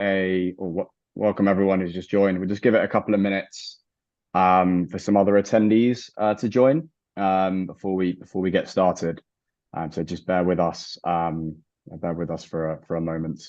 welcome everyone who's just joined. We'll just give it a couple of minutes for some other attendees to join before we get started. So just bear with us for a moment.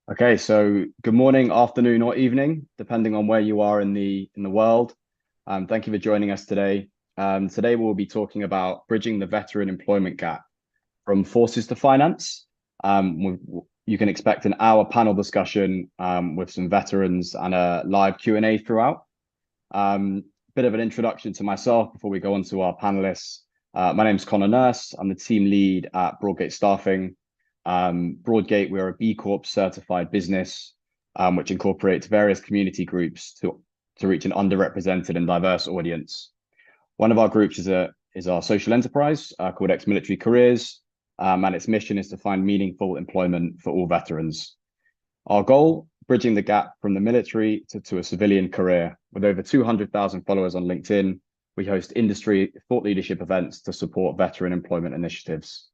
Okay, so good morning, afternoon, or evening, depending on where you are in the world. Thank you for joining us today. Today we'll be talking about bridging the veteran employment gap from forces to finance. You can expect an hour panel discussion with some veterans and a live Q&A throughout. Bit of an introduction to myself before we go on to our panelists. My name is Connor Nurse. I'm the team lead at Broadgate Staffing. Broadgate, we're a B Corp certified business, which incorporates various community groups to reach an underrepresented and diverse audience. One of our groups is our social enterprise called Ex-Military Careers, and its mission is to find meaningful employment for all veterans. Our goal, bridging the gap from the military to a civilian career. With over 200,000 followers on LinkedIn, we host industry thought leadership events to support veteran employment initiatives.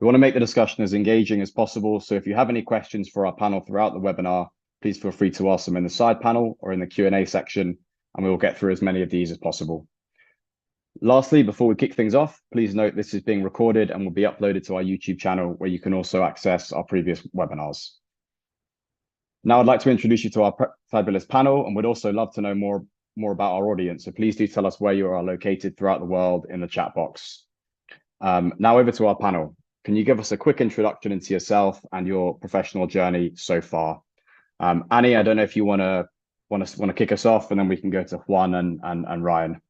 We want to make the discussion as engaging as possible, so if you have any questions for our panel throughout the webinar, please feel free to ask them in the side panel or in the Q&A section, and we will get through as many of these as possible. Lastly, before we kick things off, please note this is being recorded and will be uploaded to our YouTube channel, where you can also access our previous webinars. Now I'd like to introduce you to our fabulous panel, and would also love to know more about our audience. So please do tell us where you are located throughout the world in the chat box. Now over to our panel. Can you give us a quick introduction into yourself and your professional journey so far? Annie, I don't know if you want to kick us off, and then we can go to Juan and Ryan.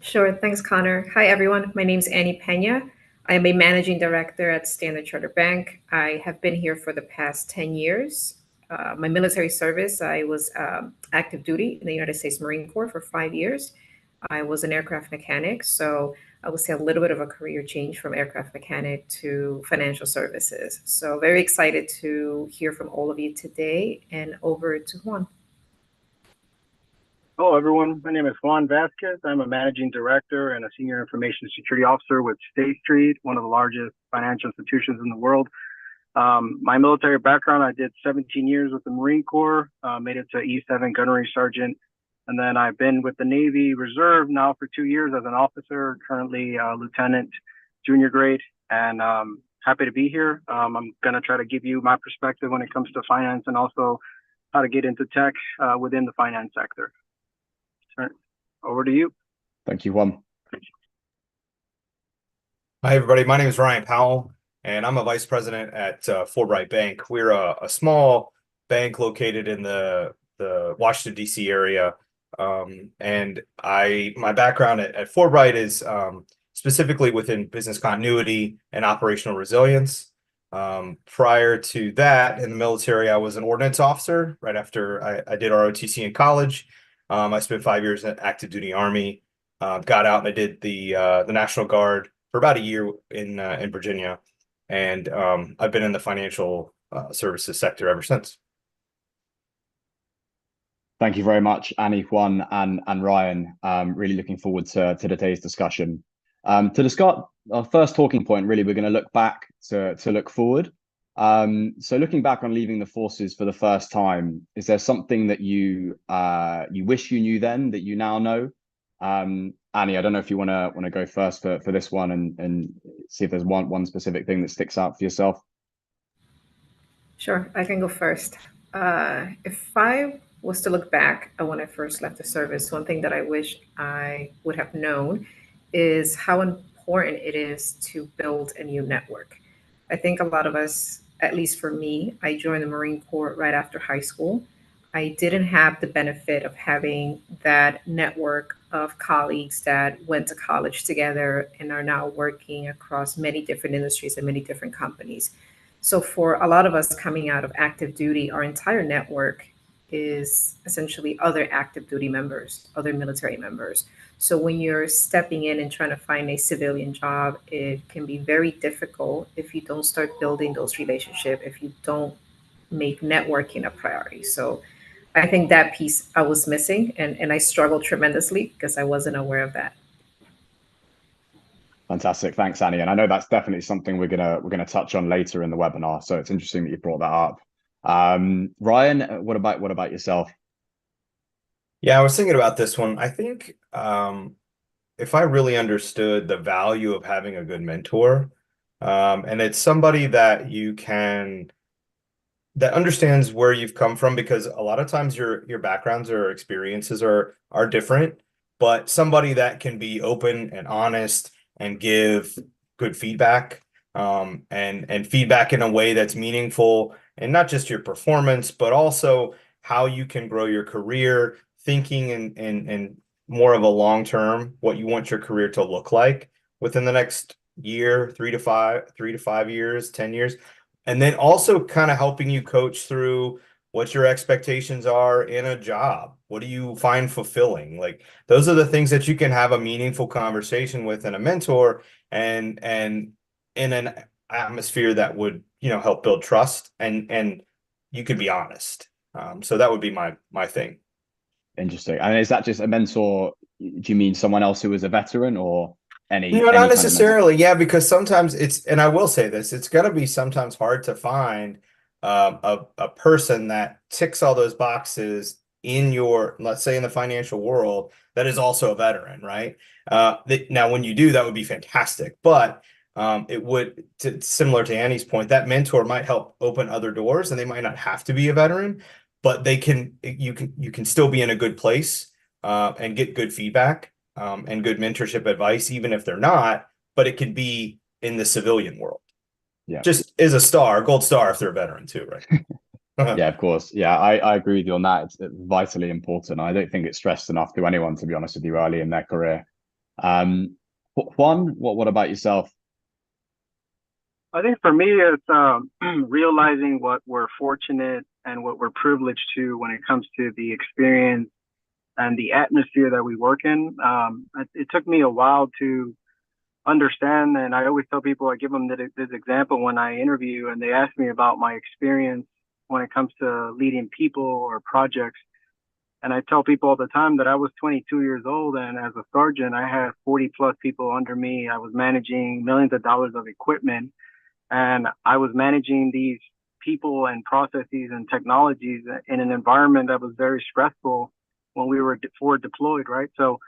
Sure, thanks, Connor. Hi, everyone. My name is Annie Pena. I am a managing director at Standard Chartered Bank. I have been here for the past 10 years. My military service, I was active duty in the United States Marine Corps for 5 years. I was an aircraft mechanic, so I would say a little bit of a career change from aircraft mechanic to financial services. So very excited to hear from all of you today, and over to Juan. Hello, everyone. My name is Juan Vasquez. I'm a managing director and a senior information security officer with State Street, one of the largest financial institutions in the world. My military background, I did 17 years with the Marine Corps, made it to E7 gunnery sergeant. And then I've been with the Navy Reserve now for 2 years as an officer, currently lieutenant, junior grade, and happy to be here. I'm going to try to give you my perspective when it comes to finance, and also how to get into tech within the finance sector. Over to you. Thank you, Juan. Hi, everybody. My name is Ryan Powell, and I'm a vice president at Fulbright Bank. We're a small bank located in the Washington, D.C. area. And my background at Fulbright is specifically within business continuity and operational resilience. Prior to that, in the military, I was an ordnance officer right after I did ROTC in college. I spent 5 years in active duty Army, got out and I did the National Guard for about a year in Virginia. And I've been in the financial services sector ever since. Thank you very much, Annie, Juan, and Ryan. Really looking forward to today's discussion. To discuss our first talking point, really, we're going to look back to look forward. So looking back on leaving the forces for the first time, is there something that you wish you knew then that you now know? Annie, I don't know if you want to go first for this one and see if there's one specific thing that sticks out for yourself. Sure, I can go first. If I was to look back at when I first left the service, one thing that I wish I would have known is how important it is to build a new network. I think a lot of us, at least for me, I joined the Marine Corps right after high school. I didn't have the benefit of having that network of colleagues that went to college together and are now working across many different industries and many different companies. So, for a lot of us coming out of active duty, our entire network is essentially other active duty members, other military members. So when you're stepping in and trying to find a civilian job, it can be very difficult if you don't start building those relationships, if you don't make networking a priority. So I think that piece I was missing, and I struggled tremendously because I wasn't aware of that. Fantastic. Thanks, Annie. And I know that's definitely something we're gonna touch on later in the webinar. So it's interesting that you brought that up. Ryan, what about yourself? Yeah, I was thinking about this one. I think if I really understood the value of having a good mentor, and it's somebody that that understands where you've come from, because a lot of times your backgrounds or experiences are different, but somebody that can be open and honest and give good feedback, and feedback in a way that's meaningful, and not just your performance, but also how you can grow your career, thinking in more of a long term, what you want your career to look like within the next year, 3 to 5 years, 10 years. And then also kind of helping you coach through what your expectations are in a job. What do you find fulfilling? Like, those are the things that you can have a meaningful conversation with in a mentor, and in an atmosphere that would, help build trust, and you could be honest. So that would be my thing. Interesting. And is that just a mentor? Do you mean someone else who is a veteran, or any No, not kind of mentor? necessarily. Yeah, because sometimes and I will say this, it's going to be sometimes hard to find a person that ticks all those boxes in let's say in the financial world, that is also a veteran, right? Now, when you do, that would be fantastic. But it would, similar to Annie's point, that mentor might help open other doors, and they might not have to be a veteran, but you can still be in a good place, and get good feedback, and good mentorship advice, even if they're not, but it could be in the civilian world. Yeah. Just is a gold star if they're a veteran too, right? Yeah, of course. Yeah, I agree with you on that. It's vitally important. I don't think it's stressed enough to anyone, to be honest with you, early in their career. Juan, what about yourself? I think for me, it's realizing what we're fortunate and what we're privileged to when it comes to the experience and the atmosphere that we work in. It took me a while to understand, and I always tell people, I give them this example when I interview and they ask me about my experience when it comes to leading people or projects. And I tell people all the time that I was 22 years old, and as a sergeant, I had 40 plus people under me. I was managing millions of dollars of equipment, and I was managing these people and processes and technologies in an environment that was very stressful when we were forward deployed, right? So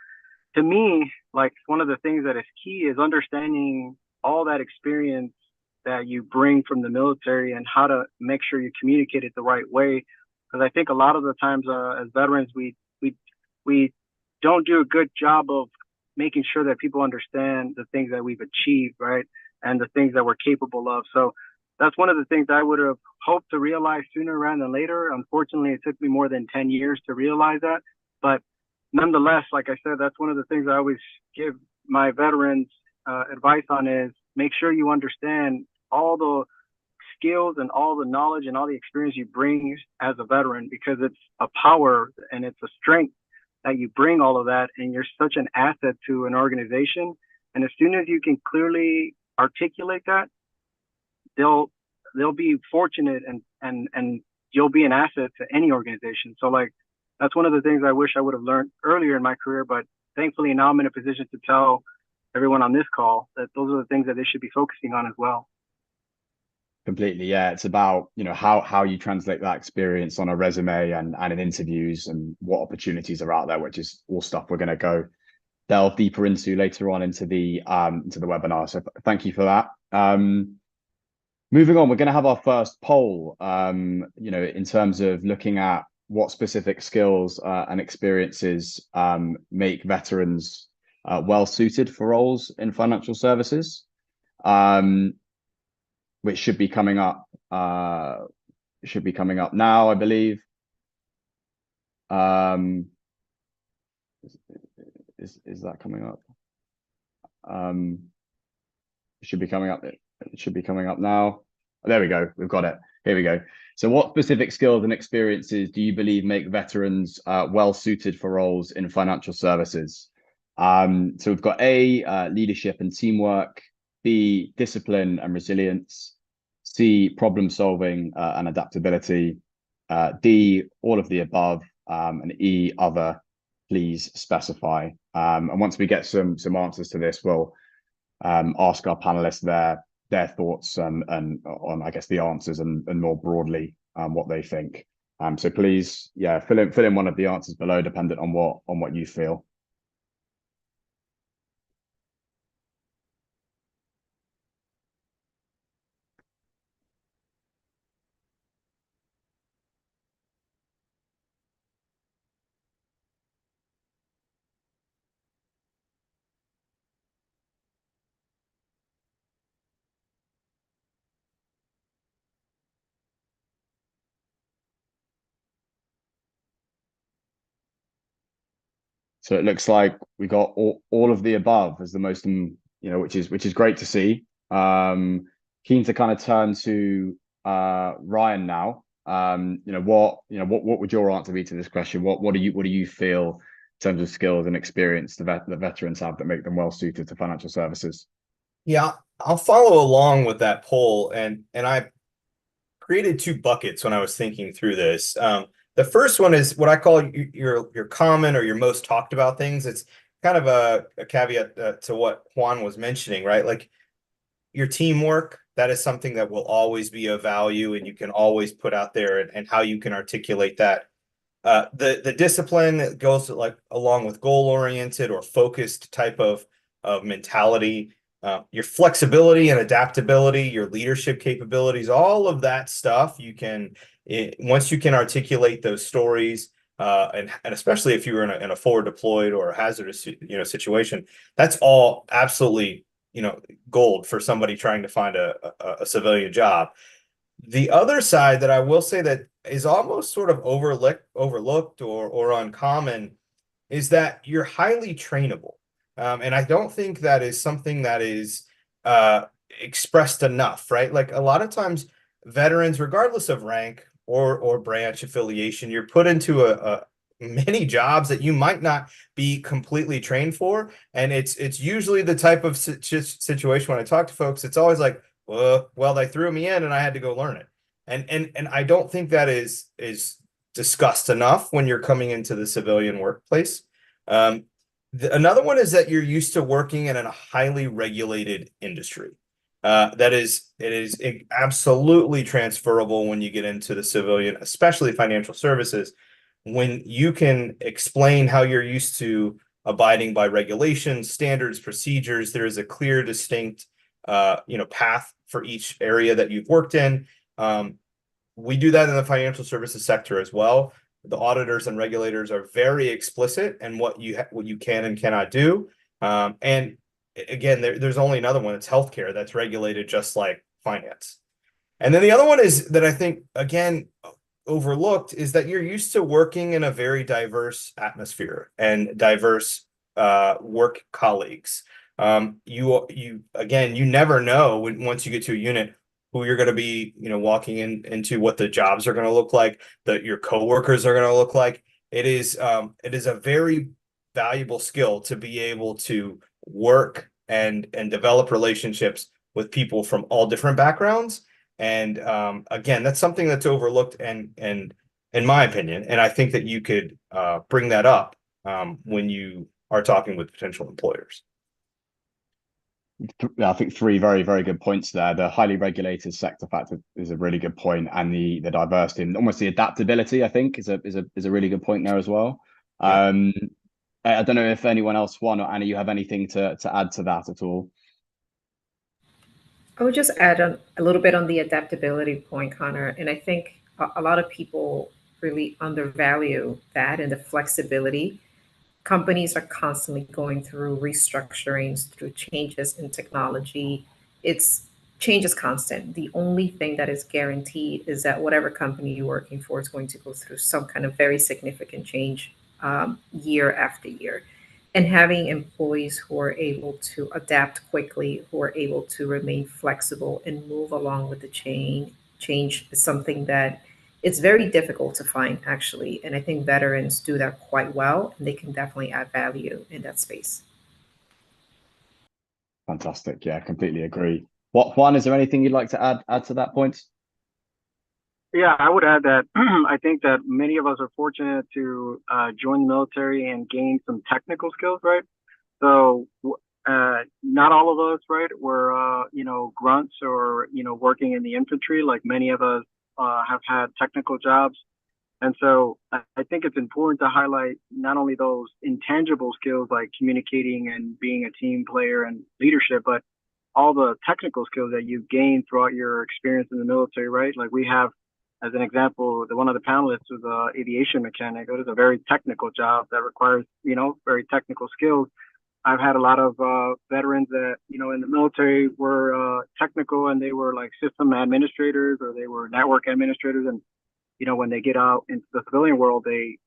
to me, like, one of the things that is key is understanding all that experience that you bring from the military and how to make sure you communicate it the right way. Because I think a lot of the times, as veterans, we don't do a good job of making sure that people understand the things that we've achieved, right, and the things that we're capable of. So that's one of the things I would have hoped to realize sooner rather than later. Unfortunately, it took me more than 10 years to realize that. But nonetheless, like I said, that's one of the things I always give my veterans advice on, is make sure you understand all the skills and all the knowledge and all the experience you bring as a veteran, because it's a power and it's a strength that you bring all of that, and you're such an asset to an organization. And as soon as you can clearly articulate that, they'll be fortunate, and you'll be an asset to any organization. So, like, that's one of the things I wish I would have learned earlier in my career, but thankfully now I'm in a position to tell everyone on this call that those are the things that they should be focusing on as well. Completely. Yeah, it's about, how you translate that experience on a resume and in interviews, and what opportunities are out there, which is all stuff we're going to delve deeper into later on into the webinar. So thank you for that. Moving on, we're going to have our first poll, in terms of looking at what specific skills and experiences make veterans well suited for roles in financial services, which should be coming up. Should be coming up now, I believe. Is that coming up? It should be coming up. It should be coming up now. There we go. We've got it. Here we go. So what specific skills and experiences do you believe make veterans well suited for roles in financial services? So we've got A, leadership and teamwork, B, discipline and resilience, C, problem solving and adaptability, D, all of the above, and E, other. Please specify. And once we get some answers to this, we'll ask our panelists their thoughts and on, I guess, the answers and more broadly what they think. So please, yeah, fill in one of the answers below, dependent on what you feel. So it looks like we got all of the above as the most, which is great to see. Keen to kind of turn to Ryan now. What would your answer be to this question? What do you feel in terms of skills and experience that veterans have that make them well suited to financial services? Yeah, I'll follow along with that poll, and I created two buckets when I was thinking through this. The first one is what I call your common or your most talked about things. It's kind of a caveat to what Juan was mentioning, right? Like your teamwork, that is something that will always be of value, and you can always put out there, and how you can articulate that. The discipline that goes like along with goal-oriented or focused type of mentality, your flexibility and adaptability, your leadership capabilities, all of that stuff you can, once you can articulate those stories, and especially if you were in a forward deployed or a hazardous situation, that's all absolutely gold for somebody trying to find a civilian job. The other side that I will say that is almost sort of overlooked or uncommon is that you're highly trainable. And I don't think that is something that is expressed enough, right? Like a lot of times veterans, regardless of rank or branch affiliation, you're put into many jobs that you might not be completely trained for. And it's usually the type of situation when I talk to folks, it's always like, well, they threw me in and I had to go learn it. And I don't think that is discussed enough when you're coming into the civilian workplace. Another one is that you're used to working in a highly regulated industry. It is absolutely transferable when you get into the civilian, especially financial services, when you can explain how you're used to abiding by regulations, standards, procedures. There is a clear, distinct, path for each area that you've worked in. We do that in the financial services sector as well. The auditors and regulators are very explicit in what you can and cannot do. And again, there's only another one. It's healthcare that's regulated just like finance. And then the other one is that I think, again, overlooked is that you're used to working in a very diverse atmosphere and diverse work colleagues. You never know once you get to a unit who you're going to be, walking into, what the jobs are going to look like, that your coworkers are going to look like. It is a very valuable skill to be able to work and develop relationships with people from all different backgrounds. And again, that's something that's overlooked, and in my opinion, and I think that you could bring that up when you are talking with potential employers. I think three very, very good points there. The highly regulated sector factor is a really good point, and the diversity and almost the adaptability, I think, is a really good point there as well. Yeah. I don't know if anyone else, Juan or Annie, you have anything to add to that at all. I would just add a little bit on the adaptability point, Connor. And I think a lot of people really undervalue that and the flexibility. Companies are constantly going through restructurings, through changes in technology. It's change is constant. The only thing that is guaranteed is that whatever company you're working for is going to go through some kind of very significant change year after year. And having employees who are able to adapt quickly, who are able to remain flexible and move along with the change is something that it's very difficult to find, actually. And I think veterans do that quite well, and they can definitely add value in that space. Fantastic. Yeah, completely agree. Juan, is there anything you'd like to add to that point? Yeah, I would add that I think that many of us are fortunate to join the military and gain some technical skills, right? So not all of us, right, were grunts or working in the infantry. Like many of us have had technical jobs, and so I think it's important to highlight not only those intangible skills like communicating and being a team player and leadership, but all the technical skills that you've gained throughout your experience in the military, right? Like we have, as an example, one of the panelists was an aviation mechanic. It is a very technical job that requires, very technical skills. I've had a lot of veterans that, in the military were technical, and they were like system administrators or they were network administrators. And, when they get out into the civilian world, they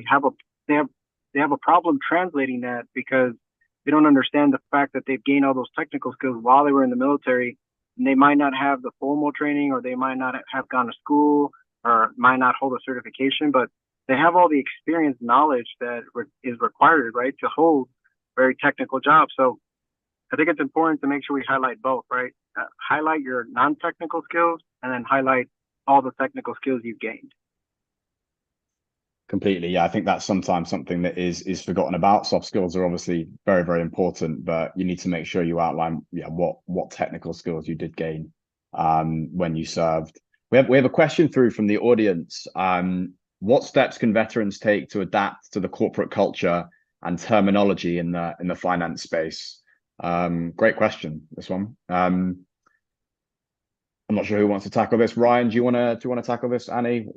have a problem translating that because they don't understand the fact that they've gained all those technical skills while they were in the military. And they might not have the formal training, or they might not have gone to school, or might not hold a certification, but they have all the experience, knowledge that is required, right, to hold very technical jobs. So I think it's important to make sure we highlight both, right? Highlight your non-technical skills and then highlight all the technical skills you've gained. Completely. Yeah, I think that's sometimes something that is forgotten about. Soft skills are obviously very, very important, but you need to make sure you outline what technical skills you did gain when you served. We have a question through from the audience. What steps can veterans take to adapt to the corporate culture and terminology in the finance space? Great question, this one. I'm not sure who wants to tackle this. Ryan, do you want to tackle this? Annie?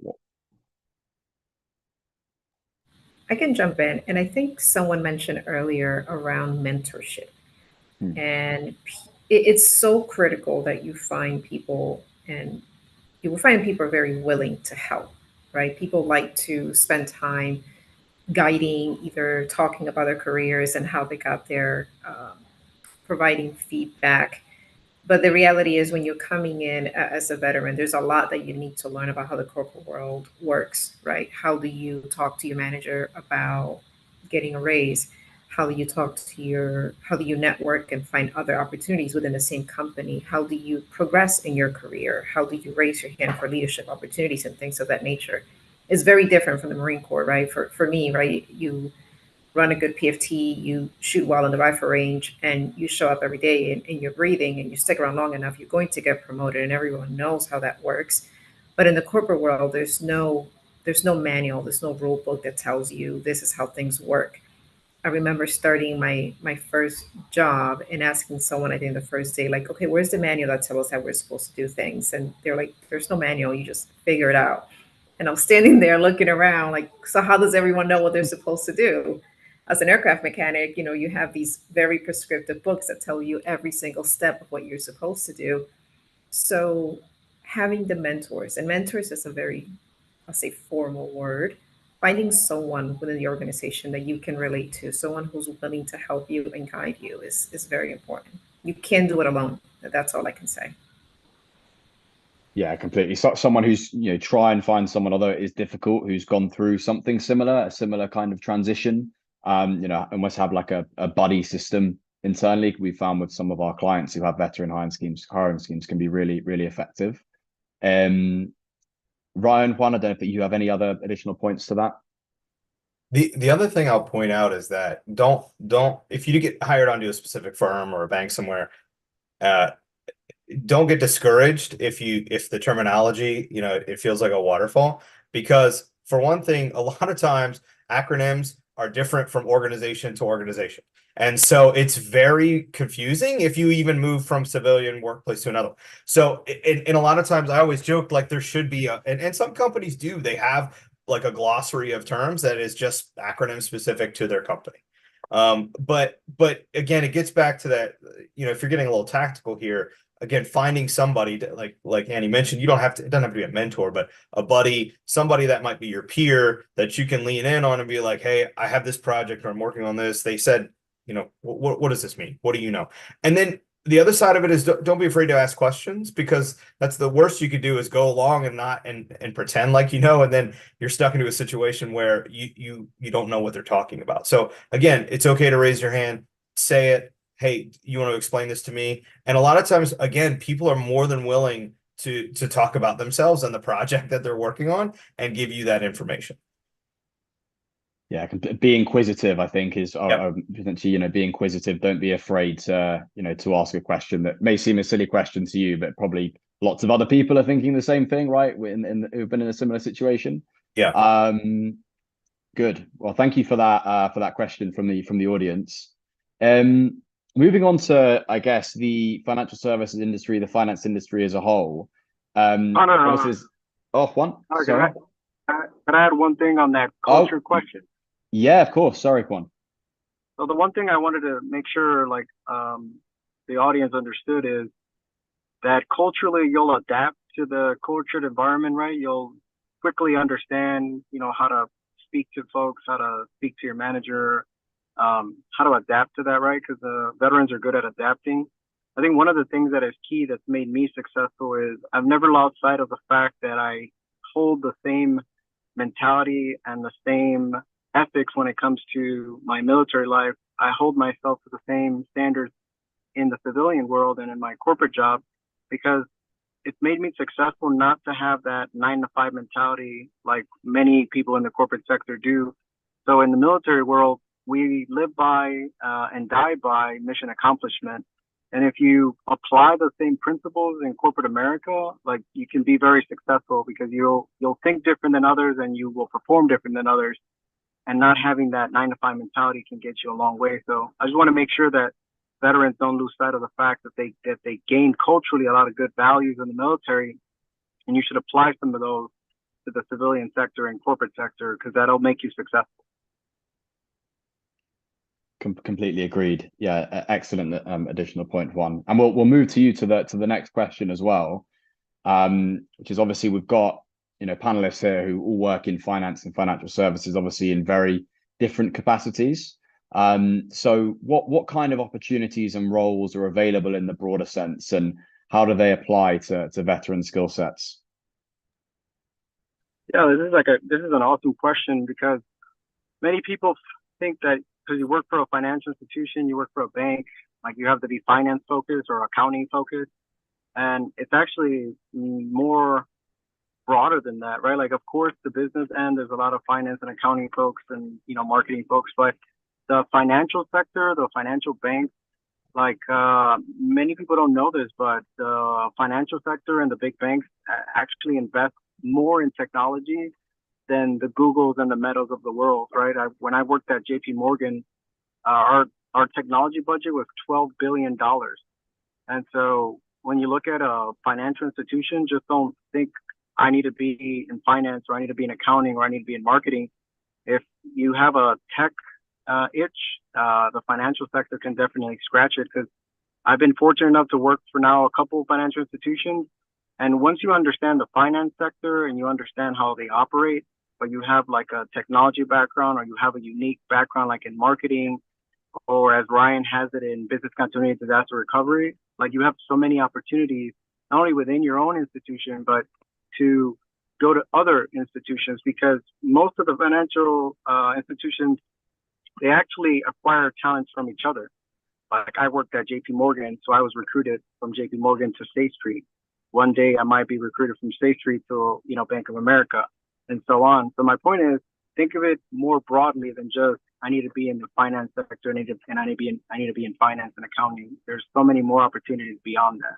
I can jump in. And I think someone mentioned earlier around mentorship. And it's so critical that you find people, and you will find people are very willing to help, right? People like to spend time guiding, either talking about their careers and how they got there, providing feedback. But the reality is, when you're coming in as a veteran, there's a lot that you need to learn about how the corporate world works, right? How do you talk to your manager about getting a raise? How do you network and find other opportunities within the same company? How do you progress in your career? How do you raise your hand for leadership opportunities and things of that nature? It's very different from the Marine Corps, right? For me, right, you run a good PFT, you shoot well in the rifle range, and you show up every day and you're breathing and you stick around long enough, you're going to get promoted, and everyone knows how that works. But in the corporate world, there's no manual, there's no rule book that tells you this is how things work. I remember starting my first job and asking someone, I think the first day, like, okay, where's the manual that tells us how we're supposed to do things? And they're like, there's no manual, you just figure it out. And I'm standing there looking around like, so how does everyone know what they're supposed to do? As an aircraft mechanic, you have these very prescriptive books that tell you every single step of what you're supposed to do. So having the mentors, and mentors is a very, I'll say, formal word, finding someone within the organization that you can relate to, someone who's willing to help you and guide you is very important. You can't do it alone. That's all I can say. Yeah, completely. So someone who's, try and find someone, although it is difficult, who's gone through something similar, a similar kind of transition. Almost have like a buddy system internally. We found with some of our clients who have veteran hiring schemes can be really, really effective. Ryan, Juan, I don't know if you have any other additional points to that. The other thing I'll point out is that don't if you get hired onto a specific firm or a bank somewhere, don't get discouraged if the terminology, it feels like a waterfall, because for one thing, a lot of times acronyms are different from organization to organization. And so it's very confusing if you even move from civilian workplace to another. So in a lot of times I always joke, like, there should be and some companies do, they have like a glossary of terms that is just acronym specific to their company. But again, it gets back to that, if you're getting a little tactical here, again, finding somebody to, like Annie mentioned, it doesn't have to be a mentor, but a buddy, somebody that might be your peer that you can lean in on and be like, hey, I have this project or I'm working on this. They said, what does this mean? What do you know? And then the other side of it is don't be afraid to ask questions, because that's the worst you could do is go along and not and pretend like and then you're stuck into a situation where you don't know what they're talking about. So again, it's okay to raise your hand, say it. Hey, you want to explain this to me? And a lot of times, again, people are more than willing to talk about themselves and the project that they're working on and give you that information. Yeah, be inquisitive, I think, is Yep. potentially, be inquisitive. Don't be afraid to, to ask a question that may seem a silly question to you, but probably lots of other people are thinking the same thing, right? Who've been in a similar situation. Yeah. Good. Well, thank you for that question from the audience. Moving on to, I guess, the financial services industry, the finance industry as a whole. Oh, no. Juan, Sorry, sorry. can I add one thing on that culture question? Yeah, of course. Sorry, Juan. So the one thing I wanted to make sure, the audience understood is that culturally you'll adapt to the cultured environment, right? You'll quickly understand, how to speak to folks, how to speak to your manager, how to adapt to that, right? Because the veterans are good at adapting. I think one of the things that is key that's made me successful is I've never lost sight of the fact that I hold the same mentality and the same ethics when it comes to my military life. I hold myself to the same standards in the civilian world and in my corporate job, because it's made me successful not to have that 9 to 5 mentality like many people in the corporate sector do. So in the military world, we live by and die by mission accomplishment. And if you apply the same principles in corporate America, you can be very successful, because you'll think different than others and you will perform different than others. And not having that 9 to 5 mentality can get you a long way. So I just want to make sure that veterans don't lose sight of the fact that they gain culturally a lot of good values in the military, and you should apply some of those to the civilian sector and corporate sector, because that'll make you successful. Completely agreed. Yeah, excellent additional point, Juan. And we'll move to you to the next question as well, which is obviously we've got panelists here who all work in finance and financial services, obviously in very different capacities. So what kind of opportunities and roles are available in the broader sense, and how do they apply to veteran skill sets? Yeah, this is an awesome question, because many people think that because you work for a financial institution, you work for a bank, you have to be finance focused or accounting focused. And it's actually more broader than that, right? Of course, the business end, there's a lot of finance and accounting folks and, marketing folks, but the financial sector, the financial banks, many people don't know this, but the financial sector and the big banks actually invest more in technology than the Googles and the Metas of the world, right? When I worked at JP Morgan, our technology budget was $12 billion. And so when you look at a financial institution, just don't think I need to be in finance, or I need to be in accounting, or I need to be in marketing. If you have a tech itch, the financial sector can definitely scratch it, because I've been fortunate enough to work for now a couple of financial institutions. And once you understand the finance sector and you understand how they operate, but you have a technology background, or you have a unique background in marketing, or as Ryan has it in business continuity and disaster recovery, you have so many opportunities, not only within your own institution, but to go to other institutions, because most of the financial institutions, they actually acquire talents from each other. I worked at JP Morgan, so I was recruited from JP Morgan to State Street. One day I might be recruited from State Street to, Bank of America, and so on. So my point is, think of it more broadly than just I need to be in the finance sector, and I need to be in finance and accounting. There's so many more opportunities beyond that.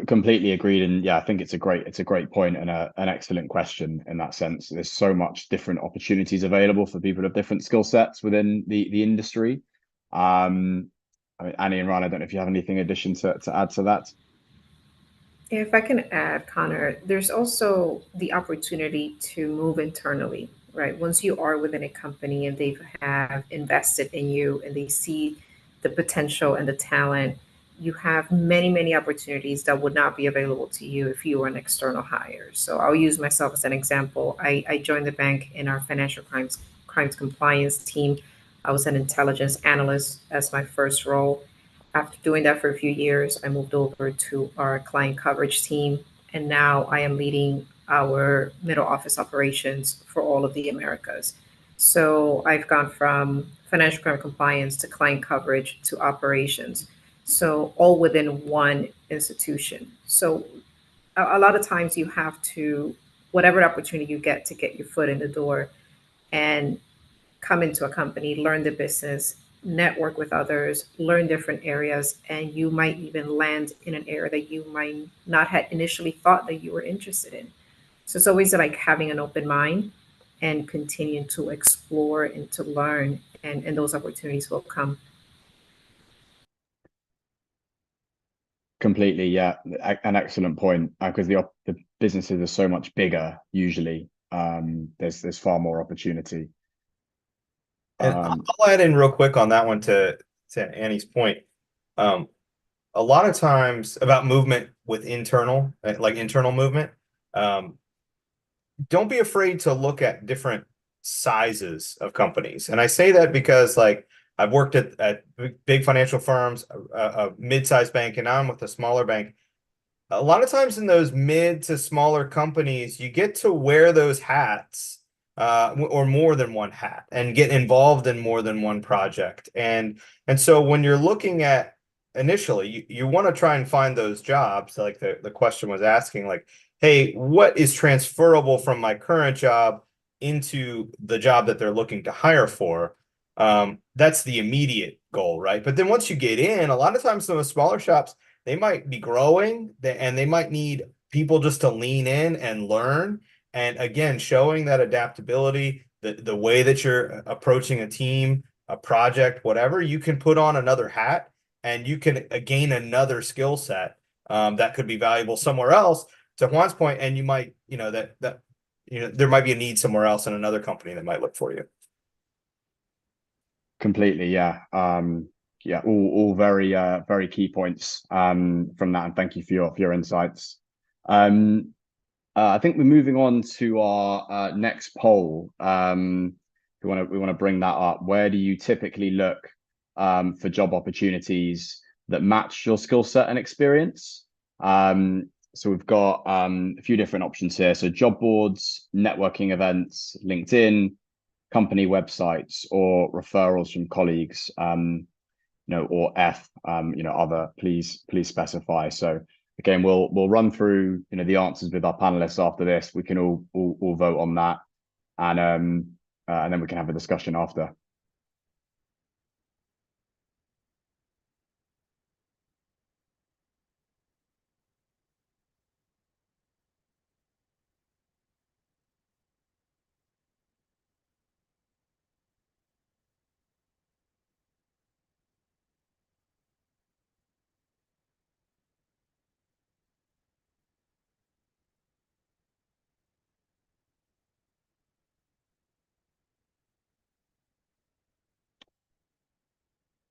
Completely agreed, and yeah, I think it's a great point and an excellent question in that sense. There's so much different opportunities available for people of different skill sets within the industry. I mean, Annie and Ryan, I don't know if you have anything in addition to add to that. If I can add, Connor, there's also the opportunity to move internally, right? Once you are within a company and they have invested in you and they see the potential and the talent, you have many, many opportunities that would not be available to you if you were an external hire. So I'll use myself as an example. I joined the bank in our financial crimes compliance team. I was an intelligence analyst as my first role. After doing that for a few years, I moved over to our client coverage team, and now I am leading our middle office operations for all of the Americas. So I've gone from financial crime compliance to client coverage to operations. So all within one institution. So a lot of times you have to, whatever opportunity you get to get your foot in the door and come into a company, learn the business, network with others, learn different areas, and you might even land in an area that you might not have initially thought that you were interested in. So it's always like having an open mind and continuing to explore and to learn, and those opportunities will come. Completely, yeah. An excellent point, because the businesses are so much bigger usually. There's far more opportunity. And I'll add in real quick on that one to Annie's point. A lot of times about movement with like internal movement, don't be afraid to look at different sizes of companies. And I say that because like I've worked at big financial firms, a mid-sized bank, and now I'm with a smaller bank. A lot of times in those mid to smaller companies, you get to wear those hats or more than one hat and get involved in more than one project. And so when you're looking at initially, you want to try and find those jobs, like the question was asking, like, hey, what is transferable from my current job into the job that they're looking to hire for? That's the immediate goal, right? But then once you get in, a lot of times those smaller shops, they might be growing and they might need people just to lean in and learn. And again, showing that adaptability, the way that you're approaching a team, a project, whatever, you can put on another hat and you can gain another skill set that could be valuable somewhere else. To Juan's point, and you might, there might be a need somewhere else in another company that might look for you. Completely, yeah. Yeah, all very very key points from that, and thank you for your insights. I think we're moving on to our next poll. We want to bring that up. Where do you typically look for job opportunities that match your skill set and experience? So we've got a few different options here. So job boards, networking events, LinkedIn, company websites, or referrals from colleagues, or other, please specify. So again, we'll run through, the answers with our panelists after this. We can all vote on that, and then we can have a discussion after.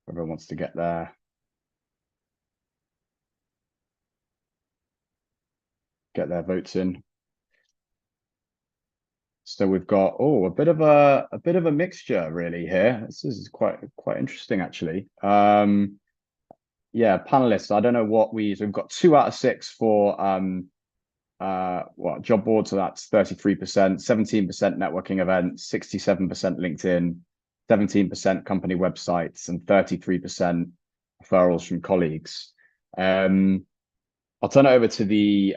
Everyone wants to get their votes in. So we've got a bit of a mixture really here. This is quite interesting actually. Yeah, panelists. I don't know what we've got 2 out of 6 for job board, so that's 33%, 17% networking events, 67% LinkedIn, 17% company websites, and 33% referrals from colleagues. I'll turn it over to the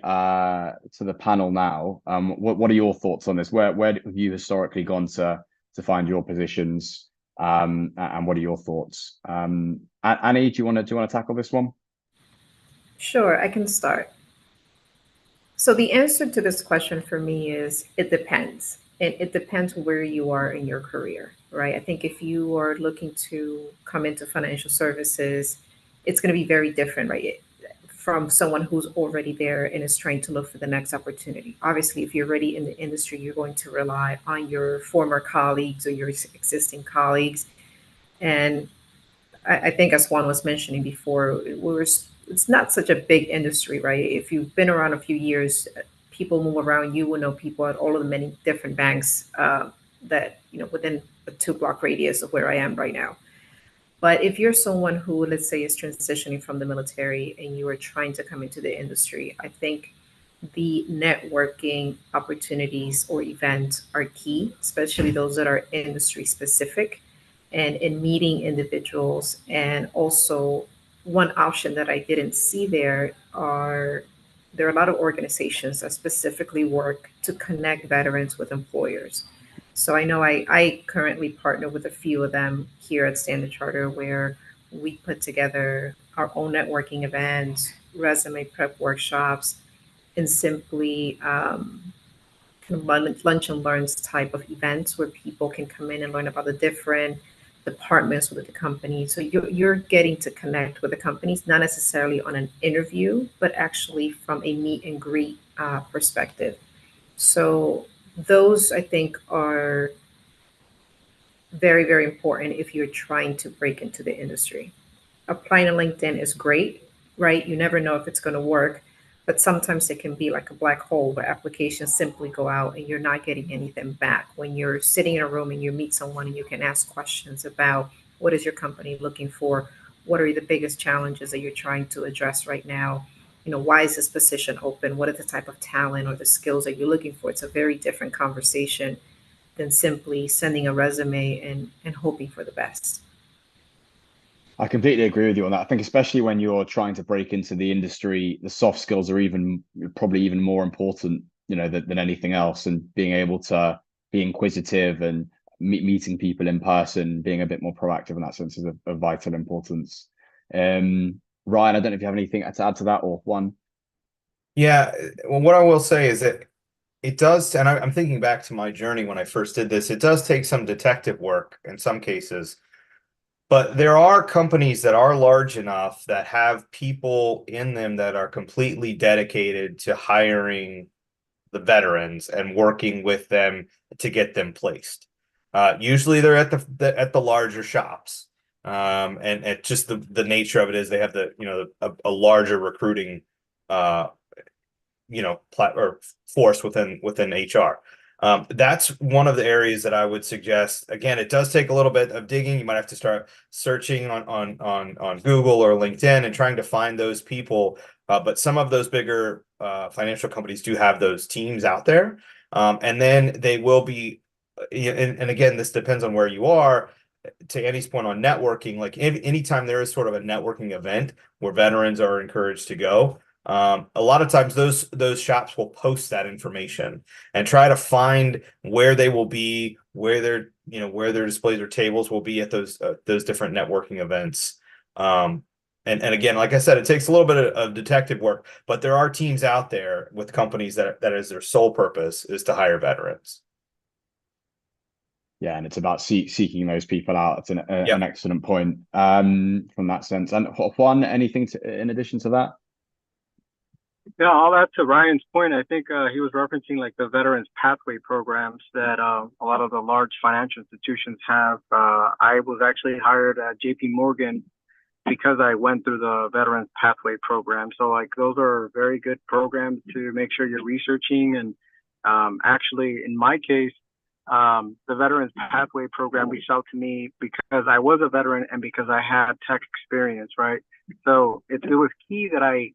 panel now. What are your thoughts on this? Where have you historically gone to find your positions? And what are your thoughts? Annie, do you want to tackle this one? Sure, I can start. So the answer to this question for me is it depends. It depends where you are in your career, right? I think if you are looking to come into financial services, it's going to be very different, right? from someone who's already there and is trying to look for the next opportunity. Obviously, if you're already in the industry, you're going to rely on your former colleagues or your existing colleagues. And I think, as Juan was mentioning before, it's not such a big industry, right? If you've been around a few years, people move around. You will know people at all of the many different banks that, within a 2 block radius of where I am right now. But if you're someone who, let's say, is transitioning from the military and you are trying to come into the industry, I think the networking opportunities or events are key, especially those that are industry specific and in meeting individuals. And also, one option that I didn't see there are a lot of organizations that specifically work to connect veterans with employers. So I know I currently partner with a few of them here at Standard Charter, where we put together our own networking events, resume prep workshops, and simply kind of lunch and learns type of events where people can come in and learn about the different departments within the company. So you're getting to connect with the companies, not necessarily on an interview, but actually from a meet and greet perspective. So those, I think, are very, very important if you're trying to break into the industry. Applying to LinkedIn is great, right? You never know if it's going to work, but sometimes it can be like a black hole where applications simply go out and you're not getting anything back. When you're sitting in a room and you meet someone and you can ask questions about what is your company looking for? What are the biggest challenges that you're trying to address right now? Why is this position open? What are the type of talent or the skills that you're looking for? It's a very different conversation than simply sending a resume and hoping for the best. I completely agree with you on that. I think especially when you're trying to break into the industry, the soft skills are probably even more important, than anything else. And being able to be inquisitive and meeting people in person, being a bit more proactive in that sense is of vital importance. Ryan, I don't know if you have anything to add to that, or Juan. Yeah, well, what I will say is that it does, and I'm thinking back to my journey when I first did this, it does take some detective work in some cases. But there are companies that are large enough that have people in them that are completely dedicated to hiring the veterans and working with them to get them placed. Usually they're at the larger shops. And just the nature of it is they have a larger recruiting or force within HR. That's one of the areas that I would suggest. Again, it does take a little bit of digging. You might have to start searching on Google or LinkedIn and trying to find those people. But some of those bigger financial companies do have those teams out there. And then they will be, and again, this depends on where you are. To Annie's point on networking, like anytime there is sort of a networking event where veterans are encouraged to go, a lot of times those shops will post that information and try to find where they will be, where their displays or tables will be at those different networking events. And again, like I said, it takes a little bit of detective work, but there are teams out there with companies that is their sole purpose is to hire veterans. Yeah, and it's about seeking those people out. It's an Yep. excellent point from that sense. And Juan, anything in addition to that? Yeah, I'll add to Ryan's point. I think he was referencing like the Veterans Pathway programs that a lot of the large financial institutions have. I was actually hired at JP Morgan because I went through the Veterans Pathway program. So like those are very good programs to make sure you're researching. And actually, in my case, the Veterans Pathway program reached out to me because I was a veteran and because I had tech experience, right? So it was key that I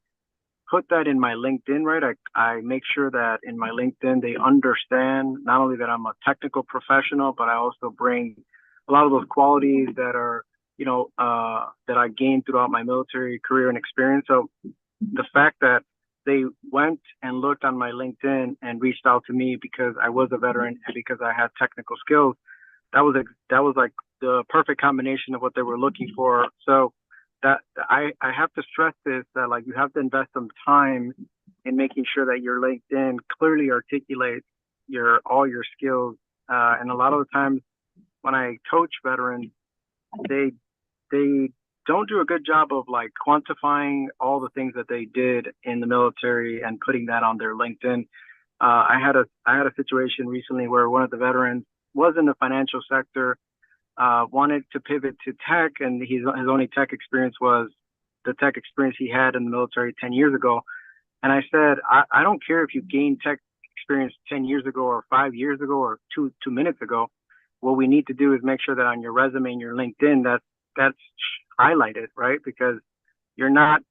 put that in my LinkedIn, right? I make sure that in my LinkedIn, they understand not only that I'm a technical professional, but I also bring a lot of those qualities that are, that I gained throughout my military career and experience. So the fact that they went and looked on my LinkedIn and reached out to me because I was a veteran and because I had technical skills, that was like the perfect combination of what they were looking for. So that I have to stress this, that like you have to invest some time in making sure that your LinkedIn clearly articulates all your skills. And a lot of the times when I coach veterans, they don't do a good job of like quantifying all the things that they did in the military and putting that on their LinkedIn. I had a situation recently where one of the veterans was in the financial sector, wanted to pivot to tech, and his only tech experience was the tech experience he had in the military 10 years ago. And I said, I don't care if you gained tech experience 10 years ago or 5 years ago or two minutes ago. What we need to do is make sure that on your resume and your LinkedIn, that's highlighted, right? Because you're not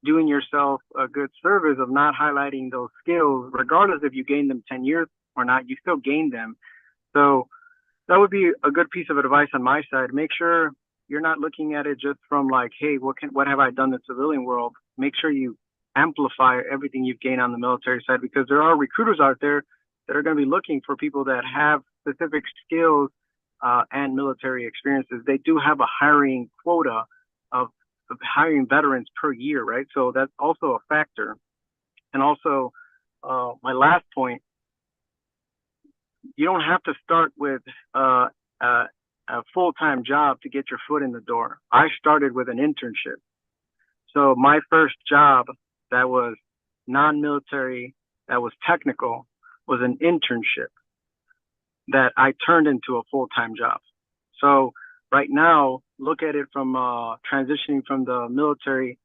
doing yourself a good service of not highlighting those skills, regardless if you gained them 10 years or not, you still gained them. So that would be a good piece of advice on my side. Make sure you're not looking at it just from like, hey, what have I done in the civilian world? Make sure you amplify everything you've gained on the military side, because there are recruiters out there that are going to be looking for people that have specific skills and military experiences. They do have a hiring quota of hiring veterans per year, right? So that's also a factor. And also, my last point, you don't have to start with a full-time job to get your foot in the door. I started with an internship. So my first job that was non-military, that was technical, was an internship that I turned into a full-time job. So right now, look at it from transitioning from the military.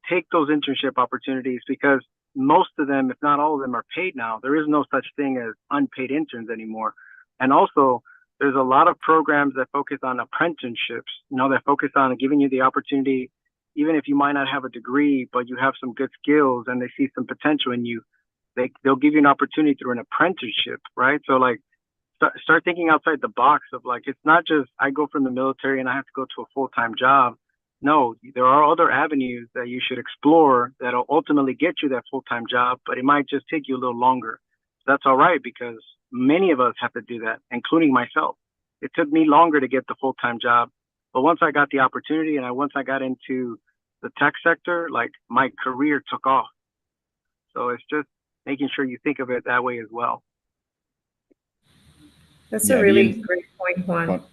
Take those internship opportunities, because most of them, if not all of them, are paid now. There is no such thing as unpaid interns anymore. And also, there's a lot of programs that focus on apprenticeships, that focus on giving you the opportunity, even if you might not have a degree, but you have some good skills and they see some potential in you, they'll give you an opportunity through an apprenticeship, right? So like, start thinking outside the box of like, it's not just I go from the military and I have to go to a full-time job. No, there are other avenues that you should explore that'll ultimately get you that full-time job, but it might just take you a little longer. That's all right, because many of us have to do that, including myself. It took me longer to get the full-time job, but once I got the opportunity and once I got into the tech sector, like my career took off. So it's just making sure you think of it that way as well. That's a Yeah, really great point, go Juan. on.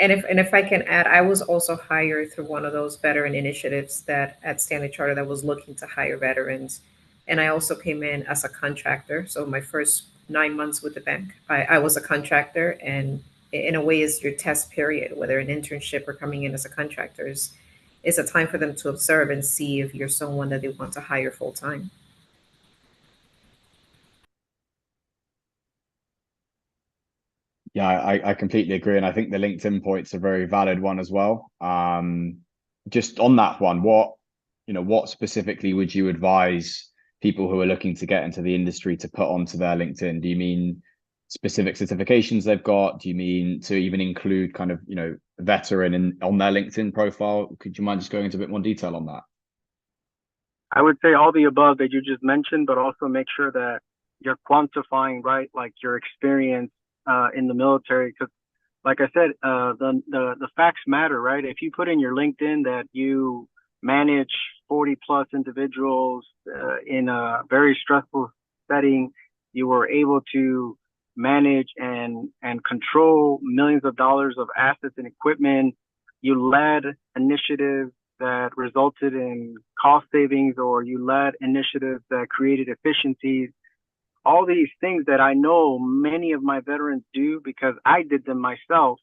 And if I can add, I was also hired through one of those veteran initiatives that at Standard Charter that was looking to hire veterans. And I also came in as a contractor. So my first 9 months with the bank, I was a contractor, and in a way is your test period, whether an internship or coming in as a contractor is a time for them to observe and see if you're someone that they want to hire full time. Yeah, I completely agree, and I think the LinkedIn point's a very valid one as well. Just on that one, what specifically would you advise people who are looking to get into the industry to put onto their LinkedIn? Do you mean specific certifications they've got? Do you mean to even include kind of, veteran on their LinkedIn profile? Could you mind just going into a bit more detail on that? I would say all the above that you just mentioned, but also make sure that you're quantifying, right, like your experience in the military. Because, like I said, the facts matter, right? If you put in your LinkedIn that you manage 40 plus individuals in a very stressful setting, you were able to manage and control millions of dollars of assets and equipment. You led initiatives that resulted in cost savings, or you led initiatives that created efficiencies. All these things that I know many of my veterans do because I did them myself.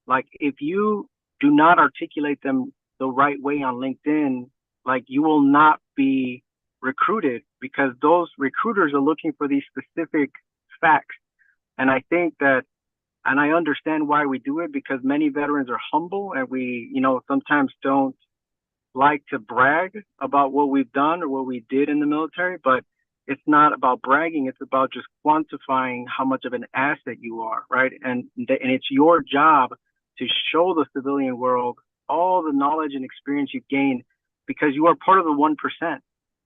Like, if you do not articulate them the right way on LinkedIn, like, you will not be recruited, because those recruiters are looking for these specific facts. And I think that, and I understand why we do it, because many veterans are humble and we, sometimes don't like to brag about what we've done or what we did in the military, but it's not about bragging. It's about just quantifying how much of an asset you are, right? And it's your job to show the civilian world all the knowledge and experience you gain, because you are part of the 1%.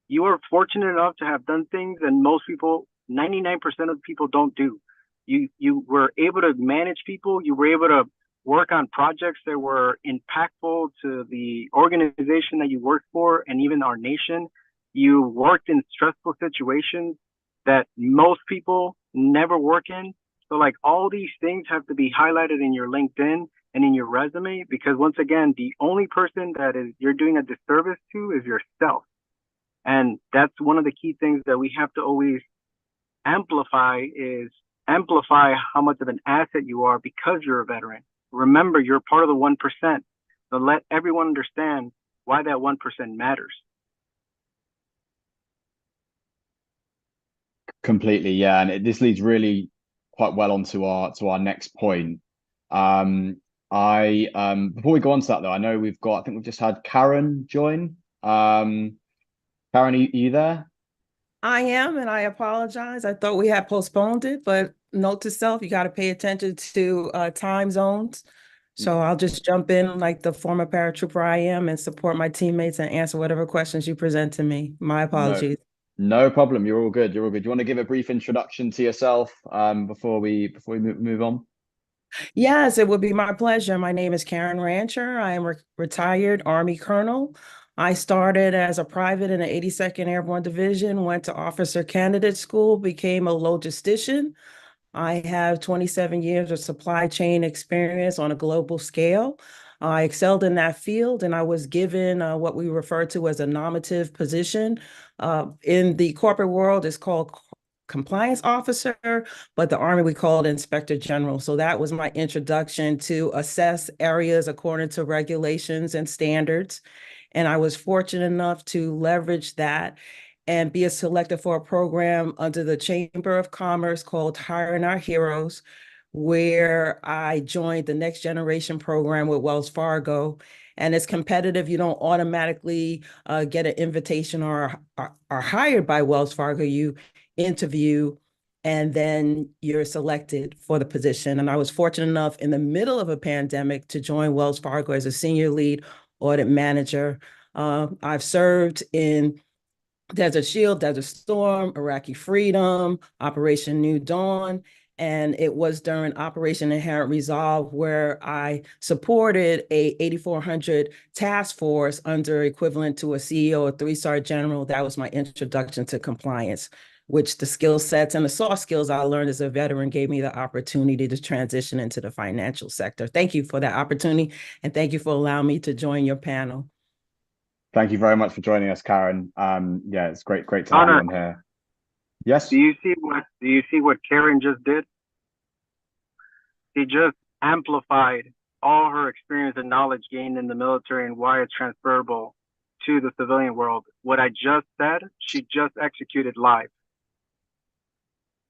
You are fortunate enough to have done things that most people, 99% of people, don't do. You were able to manage people. You were able to work on projects that were impactful to the organization that you worked for and even our nation. You worked in stressful situations that most people never work in. So like all these things have to be highlighted in your LinkedIn and in your resume, because once again, the only person that is you're doing a disservice to is yourself. And that's one of the key things that we have to always amplify is amplify how much of an asset you are because you're a veteran. Remember, you're part of the 1%. So let everyone understand why that 1% matters. Completely, yeah, and this leads really quite well onto our next point. I before we go on to that though, I think we've just had Karen join. Karen, are you there? I am, and I apologize. I thought we had postponed it, but note to self, you got to pay attention to time zones. So I'll just jump in like the former paratrooper I am and support my teammates and answer whatever questions you present to me. My No, apologies. no problem. You're all good. You're all good. Do you want to give a brief introduction to yourself before we move on? Yes, it would be my pleasure. My name is Karen Rancher. I am a retired Army colonel. I started as a private in the 82nd Airborne Division, went to officer candidate school, became a logistician. I have 27 years of supply chain experience on a global scale. I excelled in that field, and I was given what we refer to as a nominative position. In the corporate world, it's called compliance officer, but the Army, we call it inspector general. So that was my introduction to assess areas according to regulations and standards. And I was fortunate enough to leverage that and be selected for a program under the Chamber of Commerce called Hiring Our Heroes, where I joined the Next Generation program with Wells Fargo. And it's competitive. You don't automatically get an invitation or are hired by Wells Fargo. You interview and then you're selected for the position. And I was fortunate enough in the middle of a pandemic to join Wells Fargo as a senior lead audit manager. I've served in Desert Shield, Desert Storm, Iraqi Freedom, Operation New Dawn. And it was during Operation Inherent Resolve where I supported a 8400 task force under equivalent to a CEO, a three-star general. That was my introduction to compliance, which the skill sets and the soft skills I learned as a veteran gave me the opportunity to transition into the financial sector. Thank you for that opportunity. And thank you for allowing me to join your panel. Thank you very much for joining us, Karen. Yeah, it's great to have you Honor, on here. Yes. do you see what Karen just did? She just amplified all her experience and knowledge gained in the military and why it's transferable to the civilian world. What I just said, she just executed live.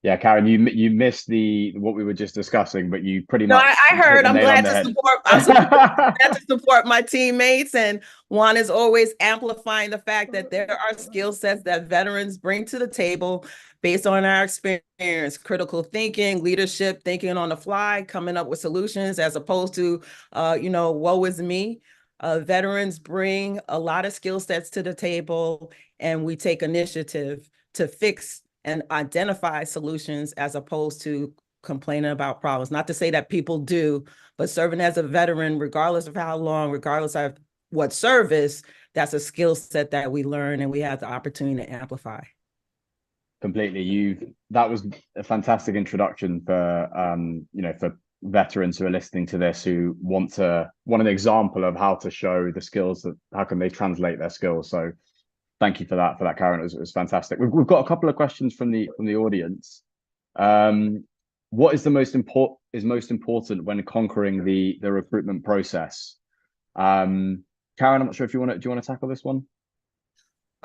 Yeah, Karen, you missed what we were just discussing, but you pretty No, much I hit heard. the I'm nail on glad the to head. support. Glad to support my teammates, and Juan is always amplifying the fact that there are skill sets that veterans bring to the table based on our experience: critical thinking, leadership, thinking on the fly, coming up with solutions, as opposed to, woe is me. Veterans bring a lot of skill sets to the table, and we take initiative to fix and identify solutions as opposed to complaining about problems. Not to say that people do, but serving as a veteran, regardless of how long, regardless of what service, that's a skill set that we learn and we have the opportunity to amplify. Completely. That was a fantastic introduction for for veterans who are listening to this who want an example of how to show the skills that how can they translate their skills. So thank you for that, Karen. It was fantastic. We've got a couple of questions from the audience. What is most important when conquering the recruitment process? Karen, I'm not sure if do you want to tackle this one?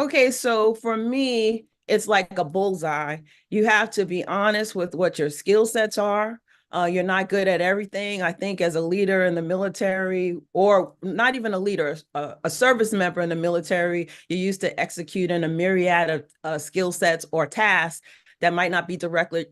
Okay, so for me, it's like a bullseye. You have to be honest with what your skill sets are. You're not good at everything. I think as a leader in the military, or not even a leader, a service member in the military, you're used to executing a myriad of skill sets or tasks that might not be directly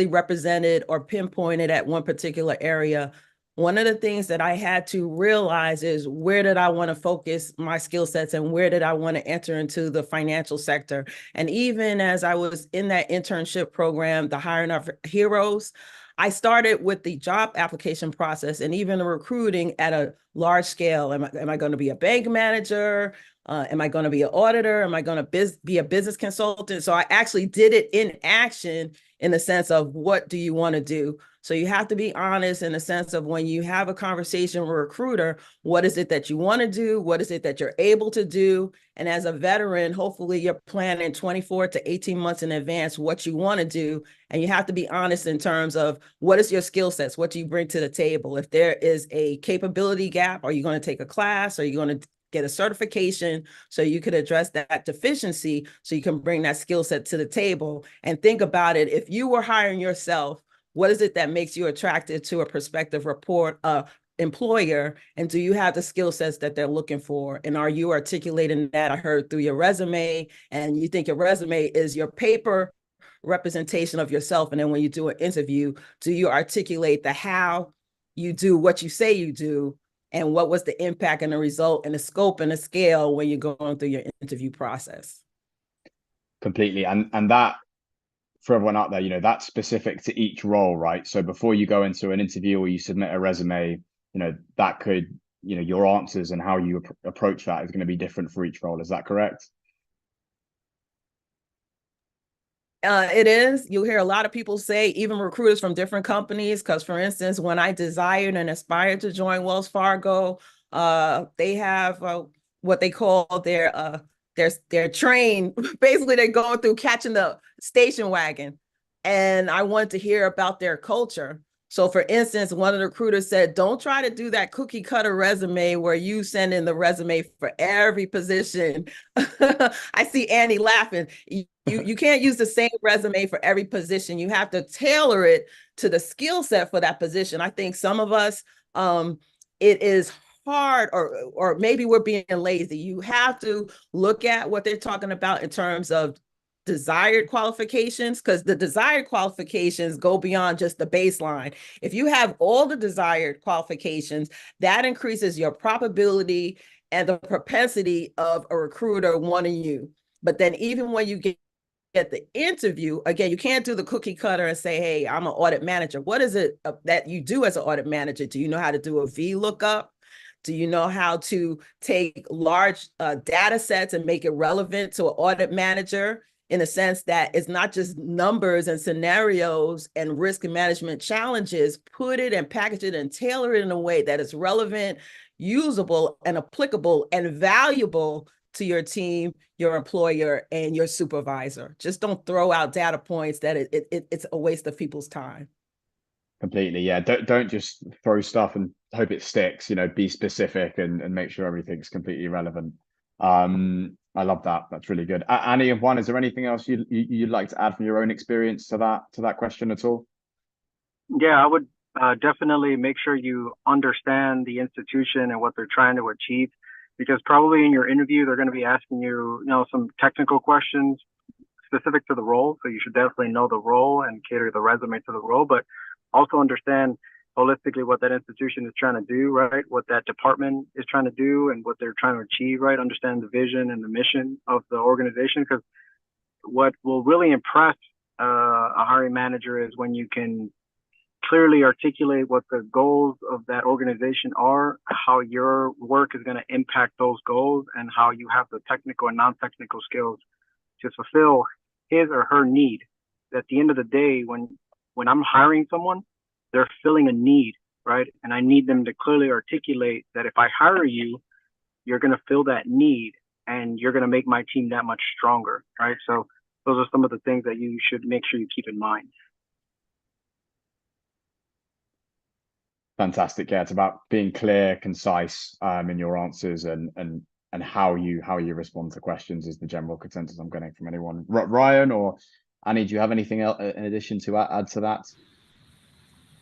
represented or pinpointed at one particular area. One of the things that I had to realize is where did I want to focus my skill sets and where did I want to enter into the financial sector? And even as I was in that internship program, the Hiring Our Heroes, I started with the job application process and even the recruiting at a large scale. Am I going to be a bank manager? Am I going to be an auditor? Am I going to be a business consultant? So I actually did it in action in the sense of what do you want to do? So you have to be honest in the sense of when you have a conversation with a recruiter, what is it that you want to do? What is it that you're able to do? And as a veteran, hopefully you're planning 24 to 18 months in advance what you want to do. And you have to be honest in terms of what is your skill sets? What do you bring to the table? If there is a capability gap, are you going to take a class? Are you going to get a certification so you could address that deficiency so you can bring that skill set to the table? And think about it. If you were hiring yourself, what is it that makes you attractive to a prospective employer? And do you have the skill sets that they're looking for? And are you articulating that? I heard through your resume, and you think your resume is your paper representation of yourself. And then when you do an interview, do you articulate the how you do what you say you do? And what was the impact and the result and the scope and the scale when you're going through your interview process? Completely. And that, for everyone out there, you know, that's specific to each role, right? So before you go into an interview or you submit a resume, you know, that could, you know, your answers and how you approach that is going to be different for each role. Is that correct? It is. You'll hear a lot of people say, even recruiters from different companies, because for instance, when I desired and aspired to join Wells Fargo, they have what they call their train. Basically, they're going through catching the station wagon. And I wanted to hear about their culture. So for instance, one of the recruiters said, don't try to do that cookie cutter resume where you send in the resume for every position. I see Annie laughing. You can't use the same resume for every position. You have to tailor it to the skill set for that position. I think some of us, it is hard, or maybe we're being lazy. You have to look at what they're talking about in terms of desired qualifications, because the desired qualifications go beyond just the baseline. If you have all the desired qualifications, that increases your probability and the propensity of a recruiter wanting you. But then even when you get the interview, again, you can't do the cookie cutter and say, hey, I'm an audit manager. What is it that you do as an audit manager? Do you know how to do a VLOOKUP? Do you know how to take large data sets and make it relevant to an audit manager, in a sense that it's not just numbers and scenarios and risk management challenges? Put it and package it and tailor it in a way that is relevant, usable, and applicable and valuable to your team, your employer, and your supervisor. Just don't throw out data points that it's a waste of people's time. Completely. Yeah. Don't just throw stuff and hope it sticks, you know, be specific and make sure everything's completely relevant. I love that. That's really good. Annie and Juan, is there anything else you'd like to add from your own experience to that question at all? Yeah, I would definitely make sure you understand the institution and what they're trying to achieve, because probably in your interview, they're going to be asking you, you know, some technical questions specific to the role. So you should definitely know the role and cater the resume to the role, but also understand holistically what that institution is trying to do, right? What that department is trying to do and what they're trying to achieve, right? Understand the vision and the mission of the organization, because what will really impress a hiring manager is when you can clearly articulate what the goals of that organization are, how your work is going to impact those goals, and how you have the technical and non-technical skills to fulfill his or her need. At the end of the day, when I'm hiring someone, they're filling a need, right? And I need them to clearly articulate that if I hire you, you're going to fill that need and you're going to make my team that much stronger, right? So those are some of the things that you should make sure you keep in mind. Fantastic. Yeah, it's about being clear, concise in your answers and how you respond to questions is the general consensus I'm getting from anyone. Ryan or Annie, do you have anything else in addition to add to that?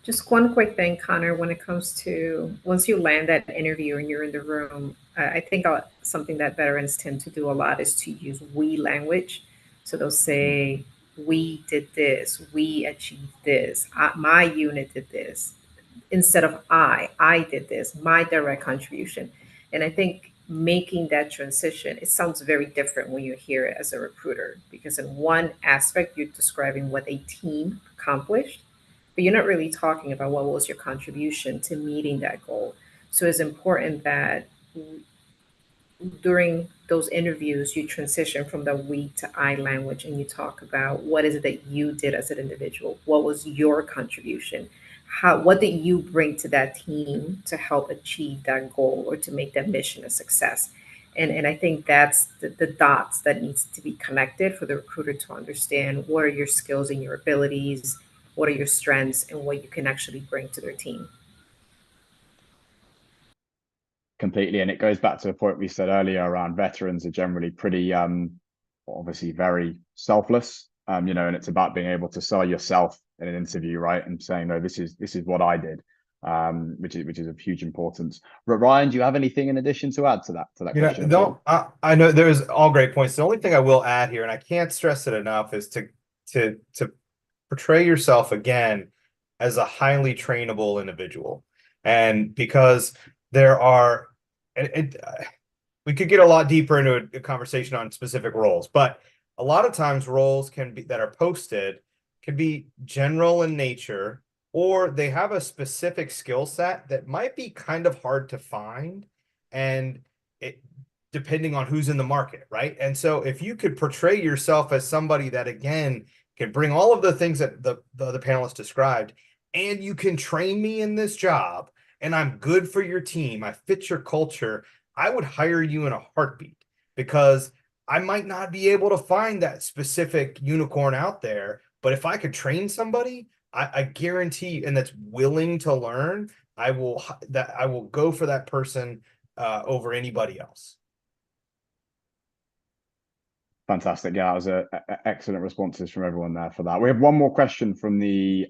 Just one quick thing, Connor, when it comes to once you land that interview and you're in the room, I think something that veterans tend to do a lot is to use we language. So they'll say, we did this, we achieved this, my unit did this, instead of I did this, my direct contribution. And I think making that transition, it sounds very different when you hear it as a recruiter, because in one aspect, you're describing what a team accomplished, but you're not really talking about what was your contribution to meeting that goal. So it's important that during those interviews, you transition from the we to I language and you talk about what is it that you did as an individual? What was your contribution? What did you bring to that team to help achieve that goal or to make that mission a success? And I think that's the dots that needs to be connected for the recruiter to understand what are your skills and your abilities, what are your strengths, and what you can actually bring to their team. Completely. And it goes back to the point we said earlier around veterans are generally pretty obviously very selfless. You know, and it's about being able to sell yourself in an interview, right? And saying, no, this is what I did, which is of huge importance. But Ryan, do you have anything in addition to add to that question at all? I know there's all great points. The only thing I will add here, and I can't stress it enough, is to portray yourself again as a highly trainable individual. And because there are, we could get a lot deeper into a conversation on specific roles, but a lot of times roles that are posted can be general in nature, or they have a specific skill set that might be kind of hard to find, and depending on who's in the market, right? And so if you could portray yourself as somebody that, again, can bring all of the things that the other panelists described, and you can train me in this job, and I'm good for your team, I fit your culture, I would hire you in a heartbeat, because I might not be able to find that specific unicorn out there, but if I could train somebody, I guarantee, and that's willing to learn, I will go for that person over anybody else. Fantastic. Yeah, that was excellent responses from everyone there for that. We have one more question from the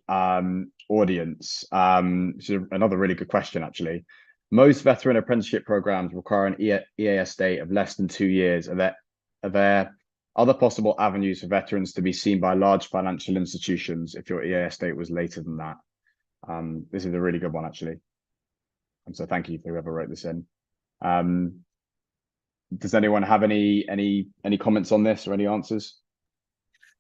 audience. Which is another really good question, actually. Most veteran apprenticeship programs require an EA estate of less than 2 years. Are there other possible avenues for veterans to be seen by large financial institutions if your EA estate was later than that? This is a really good one, actually. And so thank you for whoever wrote this in. Does anyone have any comments on this or any answers?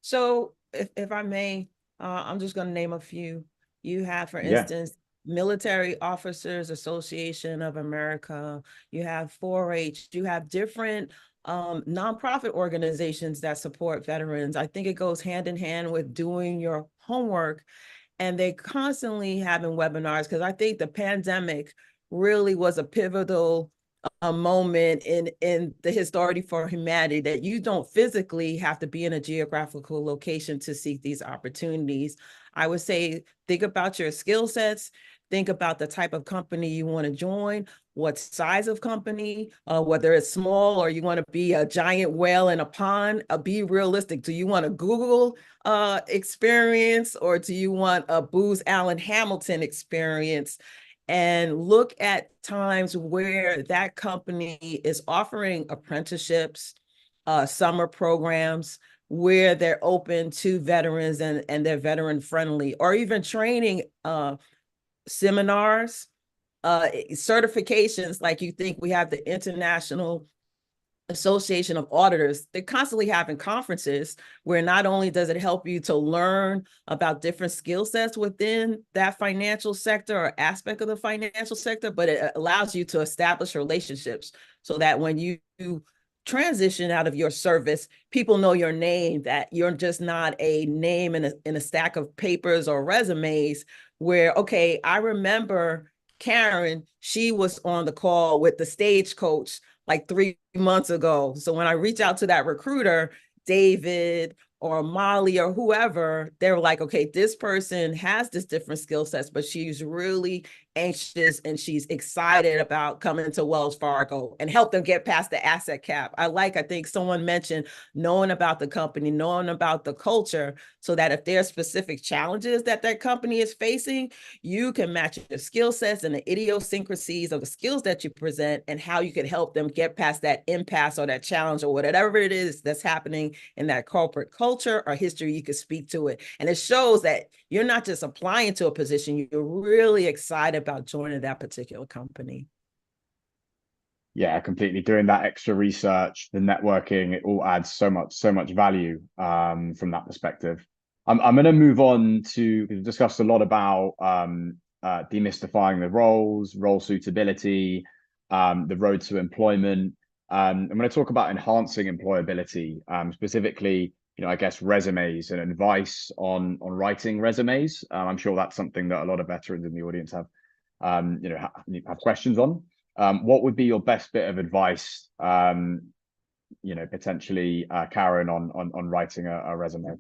So if I may, I'm just going to name a few. You have, for instance, Military Officers Association of America, you have 4-H, you have different nonprofit organizations that support veterans. I think it goes hand in hand with doing your homework, and they constantly having webinars, because I think the pandemic really was a pivotal moment in the history for humanity, that you don't physically have to be in a geographical location to seek these opportunities. I would say, think about your skill sets, think about the type of company you want to join, what size of company, whether it's small or you want to be a giant whale in a pond. Be realistic. Do you want a Google experience, or do you want a Booz Allen Hamilton experience? And look at times where that company is offering apprenticeships, summer programs, where they're open to veterans and they're veteran friendly, or even training seminars, certifications. Like, you think we have the International Association of Auditors, they're constantly having conferences where not only does it help you to learn about different skill sets within that financial sector or aspect of the financial sector, but it allows you to establish relationships so that when you transition out of your service, people know your name, that you're just not a name in a stack of papers or resumes where, okay, I remember Karen, she was on the call with the Stagecoach like 3 months ago. So when I reach out to that recruiter, David or Molly or whoever, they're like, okay, this person has this different skill sets, but she's really anxious and she's excited about coming to Wells Fargo, and help them get past the asset cap. I think someone mentioned knowing about the company, knowing about the culture, so that if there are specific challenges that company is facing, you can match your skill sets and the idiosyncrasies of the skills that you present, and how you can help them get past that impasse or that challenge or whatever it is that's happening in that corporate culture or history. You can speak to it. And it shows that you're not just applying to a position, you're really excited about joining that particular company. Yeah, completely. Doing that extra research, the networking, it all adds so much value from that perspective. I'm going to move on to, we've discussed a lot about demystifying the roles, role suitability, the road to employment. I'm going to talk about enhancing employability, specifically, I guess resumes and advice on writing resumes. I'm sure that's something that a lot of veterans in the audience have, have questions on. What would be your best bit of advice, potentially, Karen, on writing a resume?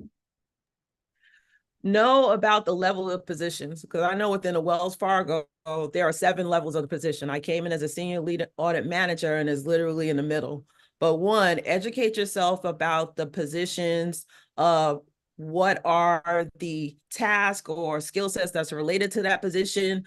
Know about the level of positions, because I know within a Wells Fargo, there are 7 levels of the position. I came in as a senior lead audit manager and is literally in the middle. But one, educate yourself about the positions of what are the tasks or skill sets that's related to that position.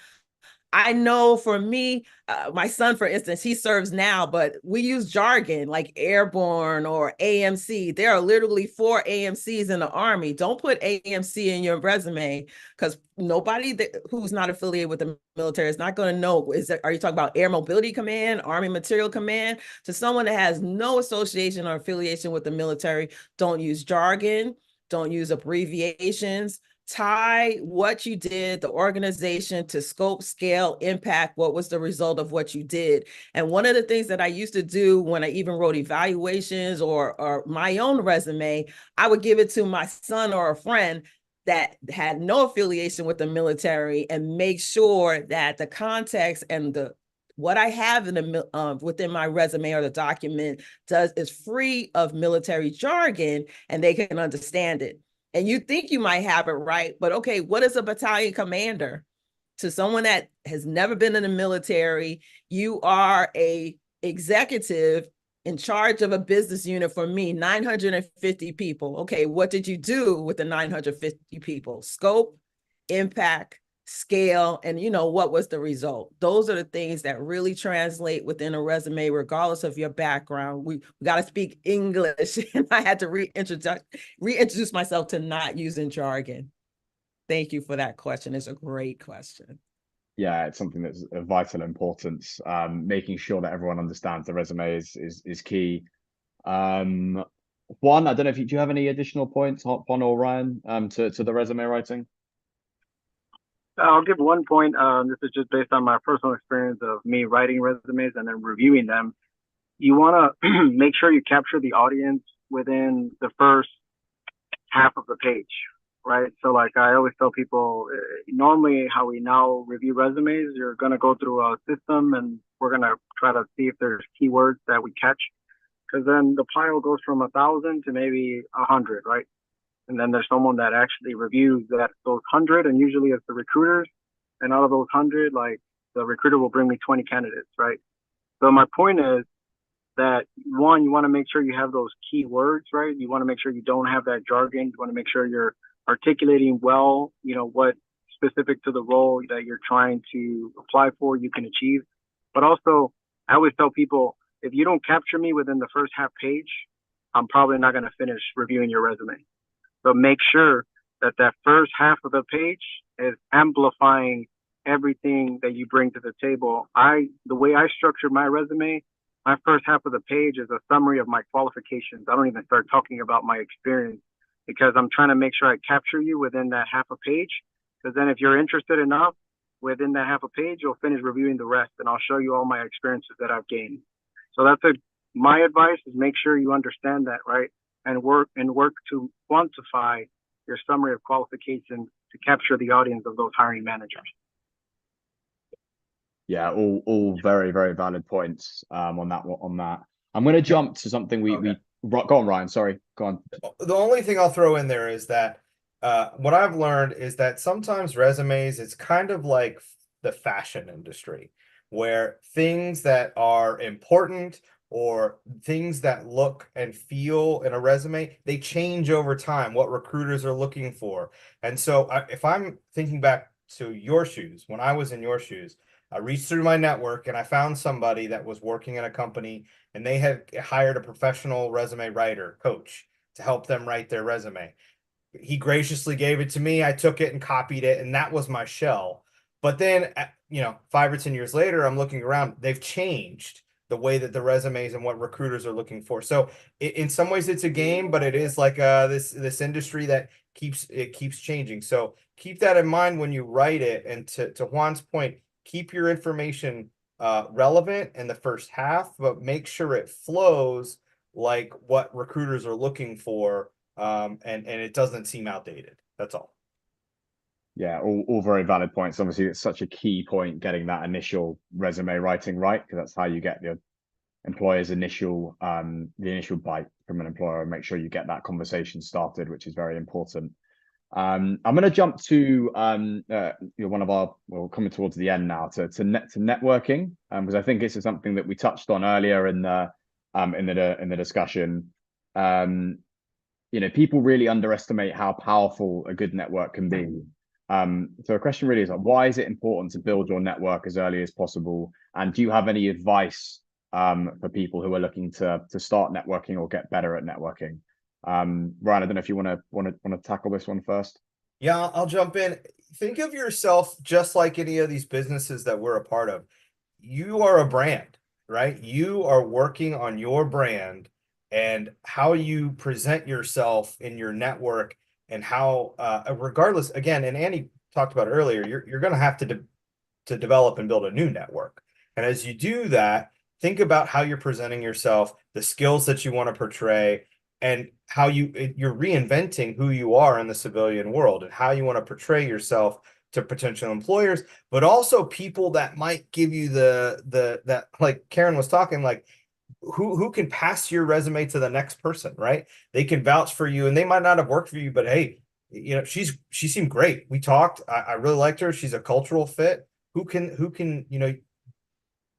I know for me, my son, for instance, he serves now, but we use jargon like airborne or AMC. There are literally 4 AMCs in the Army. Don't put AMC in your resume, because nobody who's not affiliated with the military is not going to know. Are you talking about Air Mobility Command, Army Material Command? To someone that has no association or affiliation with the military, don't use jargon, don't use abbreviations. Tie what you did, the organization, to scope, scale, impact. What was the result of what you did? And one of the things that I used to do when I even wrote evaluations or my own resume, I would give it to my son or a friend that had no affiliation with the military and make sure that the context and what I have in the within my resume or the document is free of military jargon, and they can understand it. And you think you might have it right, but okay, what is a battalion commander? To someone that has never been in the military, you are a executive in charge of a business unit. For me, 950 people. Okay, what did you do with the 950 people? Scope, impact, scale, and what was the result? Those are the things that really translate within a resume, regardless of your background. We got to speak English, and I had to reintroduce myself to not using jargon. Thank you for that question. It's a great question. Yeah, it's something that's of vital importance. Making sure that everyone understands the resume is key. Juan, I don't know if do you have any additional points, Juan or Ryan, to the resume writing? I'll give one point. This is just based on my personal experience of me writing resumes and then reviewing them. You want to make sure you capture the audience within the first half of the page, right? So like I always tell people, normally how we now review resumes, you're going to go through a system and we're going to try to see if there's keywords that we catch. Because then the pile goes from 1,000 to maybe 100, right? And then there's someone that actually reviews those 100, and usually it's the recruiters. And out of those 100, like the recruiter will bring me 20 candidates, right? So my point is that one, you want to make sure you have those key words, right? You want to make sure you don't have that jargon. You want to make sure you're articulating well, what specific to the role that you're trying to apply for, you can achieve. But also, I always tell people, if you don't capture me within the first half page, I'm probably not going to finish reviewing your resume. So make sure that first half of the page is amplifying everything that you bring to the table. The way I structure my resume, my first half of the page is a summary of my qualifications. I don't even start talking about my experience, because I'm trying to make sure I capture you within that half a page. Because then if you're interested enough within that half a page, you'll finish reviewing the rest, and I'll show you all my experiences that I've gained. So my advice is make sure you understand that, right? And work to quantify your summary of qualifications to capture the audience of those hiring managers. Yeah, all very, very valid points on that. I'm going to jump to something we go on, Ryan. Sorry, go on. The only thing I'll throw in there is that what I've learned is that sometimes resumes, it's kind of like the fashion industry, where things that are important or things that look and feel in a resume, they change over time, what recruiters are looking for. And so if I'm thinking back to your shoes, when I was in your shoes, I reached through my network and I found somebody that was working in a company, and they had hired a professional resume writer coach to help them write their resume. He graciously gave it to me. I took it and copied it, and that was my shell. But then, 5 or 10 years later, I'm looking around, they've changed the way that the resumes and what recruiters are looking for. So in some ways it's a game, but it is like this industry that keeps changing. So keep that in mind when you write it. And to Juan's point, keep your information relevant in the first half, but make sure it flows like what recruiters are looking for, and it doesn't seem outdated. That's all. Yeah, all very valid points. Obviously, it's such a key point getting that initial resume writing right, because that's how you get the employer's initial the initial bite from an employer, and make sure you get that conversation started, which is very important. I'm going to jump to one of our, well, coming towards the end now, to networking, because I think this is something that we touched on earlier in the discussion. People really underestimate how powerful a good network can be. So the question really is, like, why is it important to build your network as early as possible? And do you have any advice for people who are looking to start networking or get better at networking? Ryan, I don't know if you want to tackle this one first. Yeah, I'll jump in. Think of yourself just like any of these businesses that we're a part of. You are a brand, right? You are working on your brand and how you present yourself in your network, and how, regardless, again, and Andy talked about earlier, you're going to have to develop and build a new network. And as you do that, think about how you're presenting yourself, the skills that you want to portray, and how you're reinventing who you are in the civilian world, and how you want to portray yourself to potential employers, but also people that might give you that, like Karen was talking, like who can pass your resume to the next person, right? They can vouch for you, and they might not have worked for you, but hey, she seemed great. We talked. I really liked her. She's a cultural fit. Who can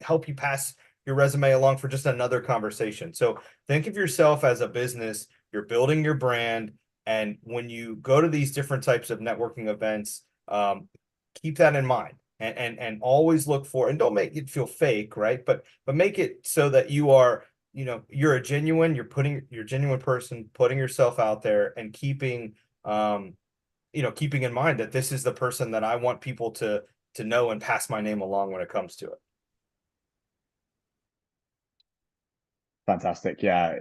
help you pass your resume along for just another conversation? So think of yourself as a business. You're building your brand, and when you go to these different types of networking events, keep that in mind, and always look for, and don't make it feel fake, right? But make it so that you are, you're you're a genuine person, putting yourself out there, and keeping in mind that this is the person that I want people to know and pass my name along when it comes to it. Fantastic. Yeah,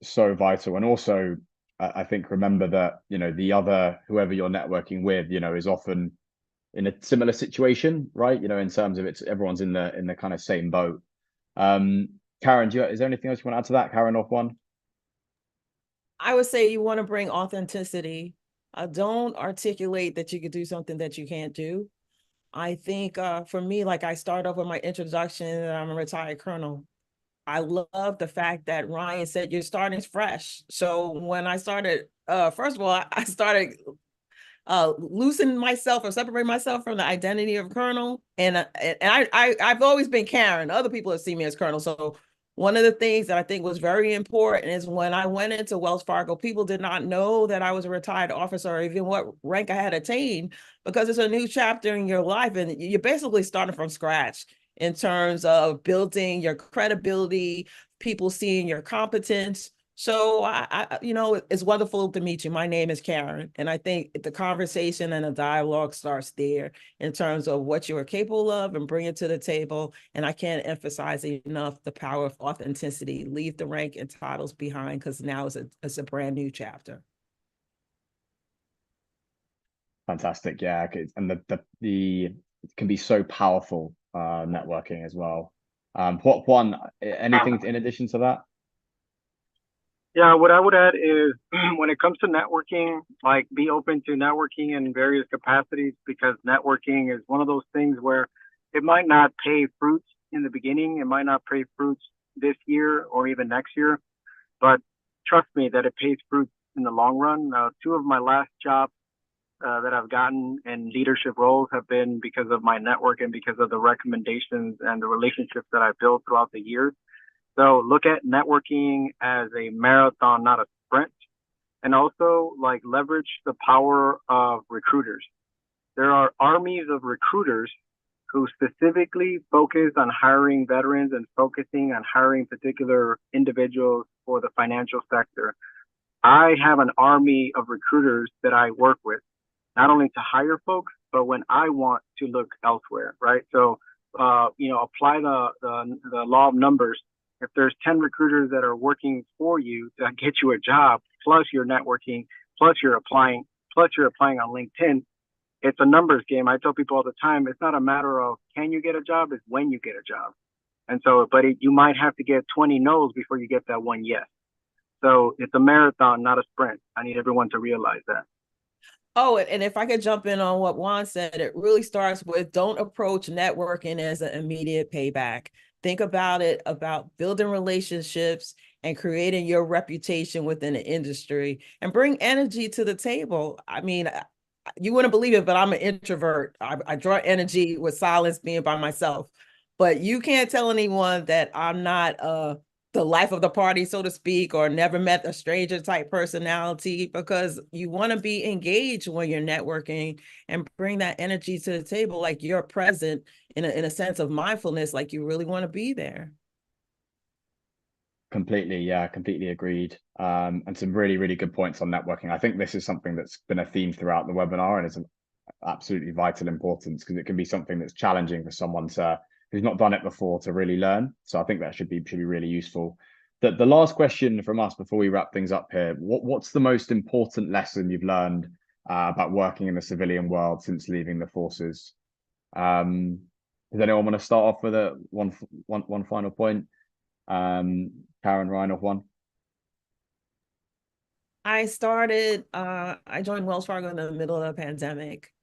so vital. And also, I think, remember that, whoever you're networking with, is often in a similar situation, right? In terms of everyone's in the kind of same boat. Karen, is there anything else you want to add to that? Karen, off one? I would say you want to bring authenticity. Don't articulate that you could do something that you can't do. I think for me, like I start off with my introduction, and I'm a retired colonel. I love the fact that Ryan said you're starting fresh. So when I started, first of all, I started loosening myself or separating myself from the identity of Colonel. And I've always been Karen. Other people have seen me as Colonel. So one of the things that I think was very important is when I went into Wells Fargo, people did not know that I was a retired officer or even what rank I had attained, because it's a new chapter in your life and you're basically starting from scratch in terms of building your credibility, people seeing your competence. So it's wonderful to meet you. My name is Karen, and I think the conversation and the dialogue starts there in terms of what you are capable of and bring it to the table. And I can't emphasize enough the power of authenticity. Leave the rank and titles behind, because now it's a brand new chapter. Fantastic. Yeah, and the it can be so powerful, networking as well. Anything in addition to that? Yeah, what I would add is when it comes to networking, like be open to networking in various capacities, because networking is one of those things where it might not pay fruits in the beginning. It might not pay fruits this year or even next year, but trust me that it pays fruits in the long run. Two of my last jobs that I've gotten in leadership roles have been because of my network and because of the recommendations and the relationships that I built throughout the years. So look at networking as a marathon, not a sprint. And also, like, leverage the power of recruiters. There are armies of recruiters who specifically focus on hiring veterans and focusing on hiring particular individuals for the financial sector. I have an army of recruiters that I work with, not only to hire folks, but when I want to look elsewhere, right? So, apply the law of numbers. If there's 10 recruiters that are working for you to get you a job, plus you're networking, plus you're applying on LinkedIn, it's a numbers game. I tell people all the time, it's not a matter of can you get a job, it's when you get a job. And so, but you might have to get 20 no's before you get that one yes. So it's a marathon, not a sprint. I need everyone to realize that. Oh, and if I could jump in on what Juan said, it really starts with don't approach networking as an immediate payback. Think about it about building relationships and creating your reputation within the industry and bring energy to the table. I mean, you wouldn't believe it, but I'm an introvert. I draw energy with silence being by myself. But you can't tell anyone that I'm not the life of the party, so to speak, or never met a stranger type personality, because you want to be engaged when you're networking and bring that energy to the table, like you're present in a sense of mindfulness, like you really want to be there. Completely, yeah, completely agreed. And some really, really good points on networking. I think this is something that's been a theme throughout the webinar, and it's an absolutely vital importance because it can be something that's challenging for someone who's not done it before to really learn. So I think that should be really useful. The last question from us before we wrap things up here: what's the most important lesson you've learned about working in the civilian world since leaving the forces? Does anyone want to start off with one final point? Karen, Ryan, or Juan? I joined Wells Fargo in the middle of the pandemic.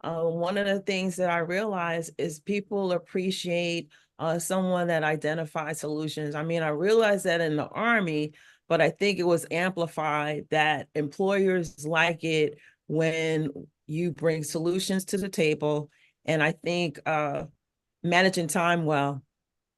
One of the things that I realized is people appreciate someone that identifies solutions. I mean, I realized that in the Army, but I think it was amplified that employers like it when you bring solutions to the table. And I think managing time well.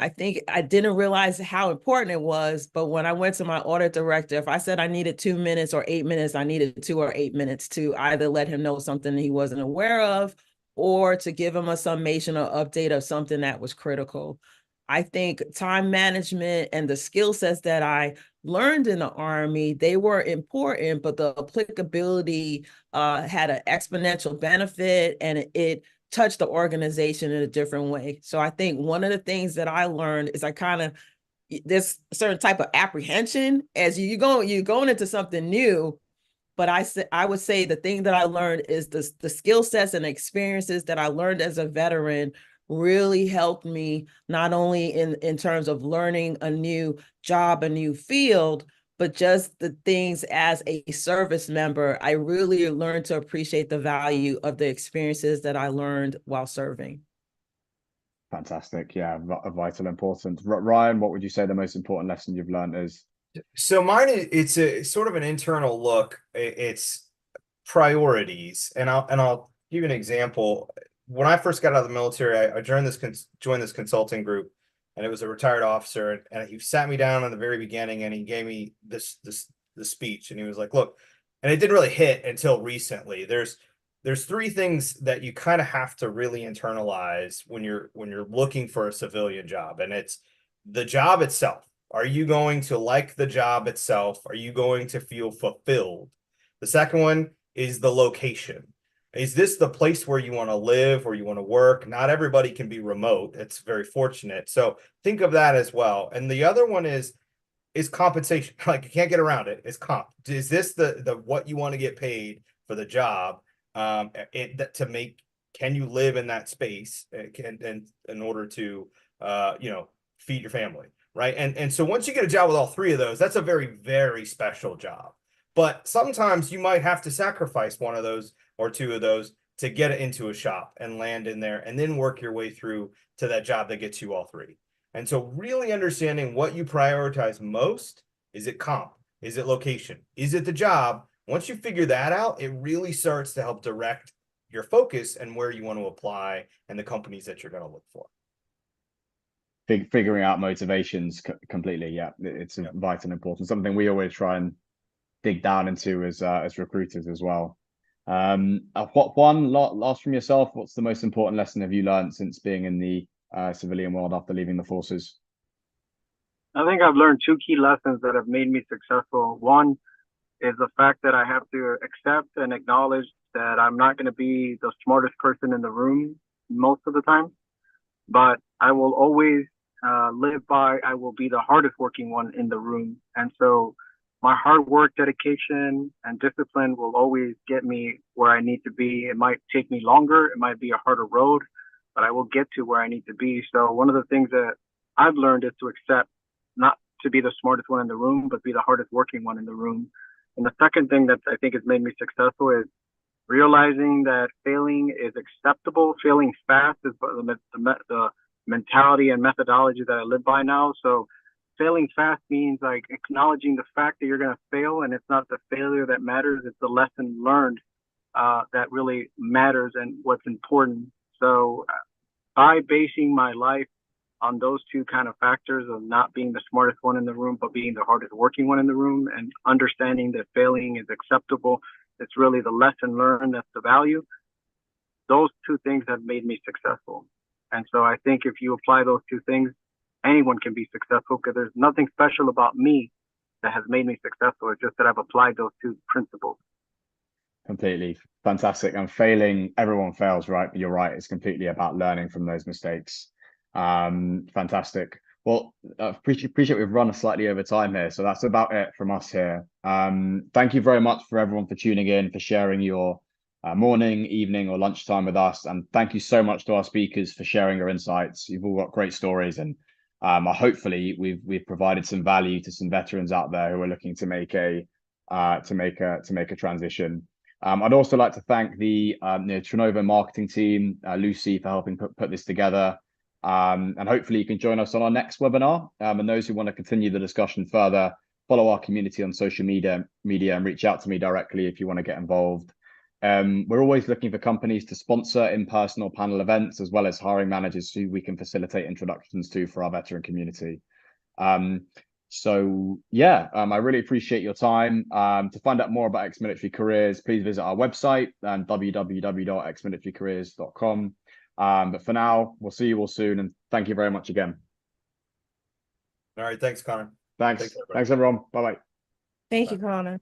I think I didn't realize how important it was, but when I went to my audit director, if I said I needed 2 minutes or 8 minutes, I needed 2 or 8 minutes to either let him know something he wasn't aware of or to give him a summation or update of something that was critical. I think time management and the skill sets that I learned in the Army, they were important, but the applicability had an exponential benefit, and it touch the organization in a different way. So I think one of the things that I learned is there's a certain type of apprehension as you're going into something new. But I would say the thing that I learned is the skill sets and experiences that I learned as a veteran really helped me not only in terms of learning a new job, a new field, but just the things as a service member. I really learned to appreciate the value of the experiences that I learned while serving. Fantastic. Yeah, of vital importance. Ryan, what would you say the most important lesson you've learned is? So mine it's a sort of an internal look. It's priorities, and I'll give you an example. When I first got out of the military, I joined this consulting group, and it was a retired officer, and he sat me down in the very beginning, and he gave me this speech, and he was like, "Look," and it didn't really hit until recently. There's 3 things that you kind of have to really internalize when you're looking for a civilian job, and it's the job itself. Are you going to like the job itself? Are you going to feel fulfilled? The second one is the location. Is this the place where you want to live, or you want to work? Not everybody can be remote. It's very fortunate. So think of that as well. And the other one is compensation. Like, you can't get around it. It's comp. Is this the what you want to get paid for the job? Can you live in that space and in order to feed your family? Right. And so once you get a job with all 3 of those, that's a very, very special job. But sometimes you might have to sacrifice one of those or 2 of those to get it into a shop and land in there, and then work your way through to that job that gets you all 3. And so really understanding what you prioritize most. Is it comp? Is it location? Is it the job? Once you figure that out, it really starts to help direct your focus and where you want to apply and the companies that you're going to look for. Figuring out motivations completely. Yeah, it's vital and important. Something we always try and dig down into as recruiters as well. Last from yourself, what's the most important lesson have you learned since being in the civilian world after leaving the forces? I think I've learned 2 key lessons that have made me successful. One is the fact that I have to accept and acknowledge that I'm not going to be the smartest person in the room most of the time, but I will always live by, I will be the hardest working one in the room. And so my hard work, dedication, and discipline will always get me where I need to be. It might take me longer. It might be a harder road, but I will get to where I need to be. So one of the things that I've learned is to accept not to be the smartest one in the room, but be the hardest working one in the room. And the second thing that I think has made me successful is realizing that failing is acceptable. Failing fast is the mentality and methodology that I live by now. So failing fast means like acknowledging the fact that you're going to fail, and it's not the failure that matters, it's the lesson learned that really matters and what's important. So by basing my life on those two kind of factors of not being the smartest one in the room, but being the hardest working one in the room, and understanding that failing is acceptable, it's really the lesson learned that's the value. Those two things have made me successful. And so I think if you apply those two things, anyone can be successful, because there's nothing special about me that has made me successful. It's just that I've applied those two principles. Completely fantastic. And failing, everyone fails, right? But you're right. It's completely about learning from those mistakes. Fantastic. Well, appreciate we've run slightly over time here. So that's about it from us here. Thank you very much for everyone for tuning in, for sharing your morning, evening, or lunchtime with us. And thank you so much to our speakers for sharing your insights. You've all got great stories, and hopefully we've provided some value to some veterans out there who are looking to make a transition. I'd also like to thank the Trenovo marketing team, Lucy, for helping put this together. And hopefully you can join us on our next webinar. And those who want to continue the discussion further, follow our community on social media and reach out to me directly if you want to get involved. We're always looking for companies to sponsor in-person or panel events, as well as hiring managers who we can facilitate introductions to for our veteran community. So yeah, I really appreciate your time. To find out more about ex-military careers, please visit our website, www.exmilitarycareers.com. But for now, we'll see you all soon, and thank you very much again. All right, thanks, Connor. Thanks everyone. Bye-bye. Thank you, Connor.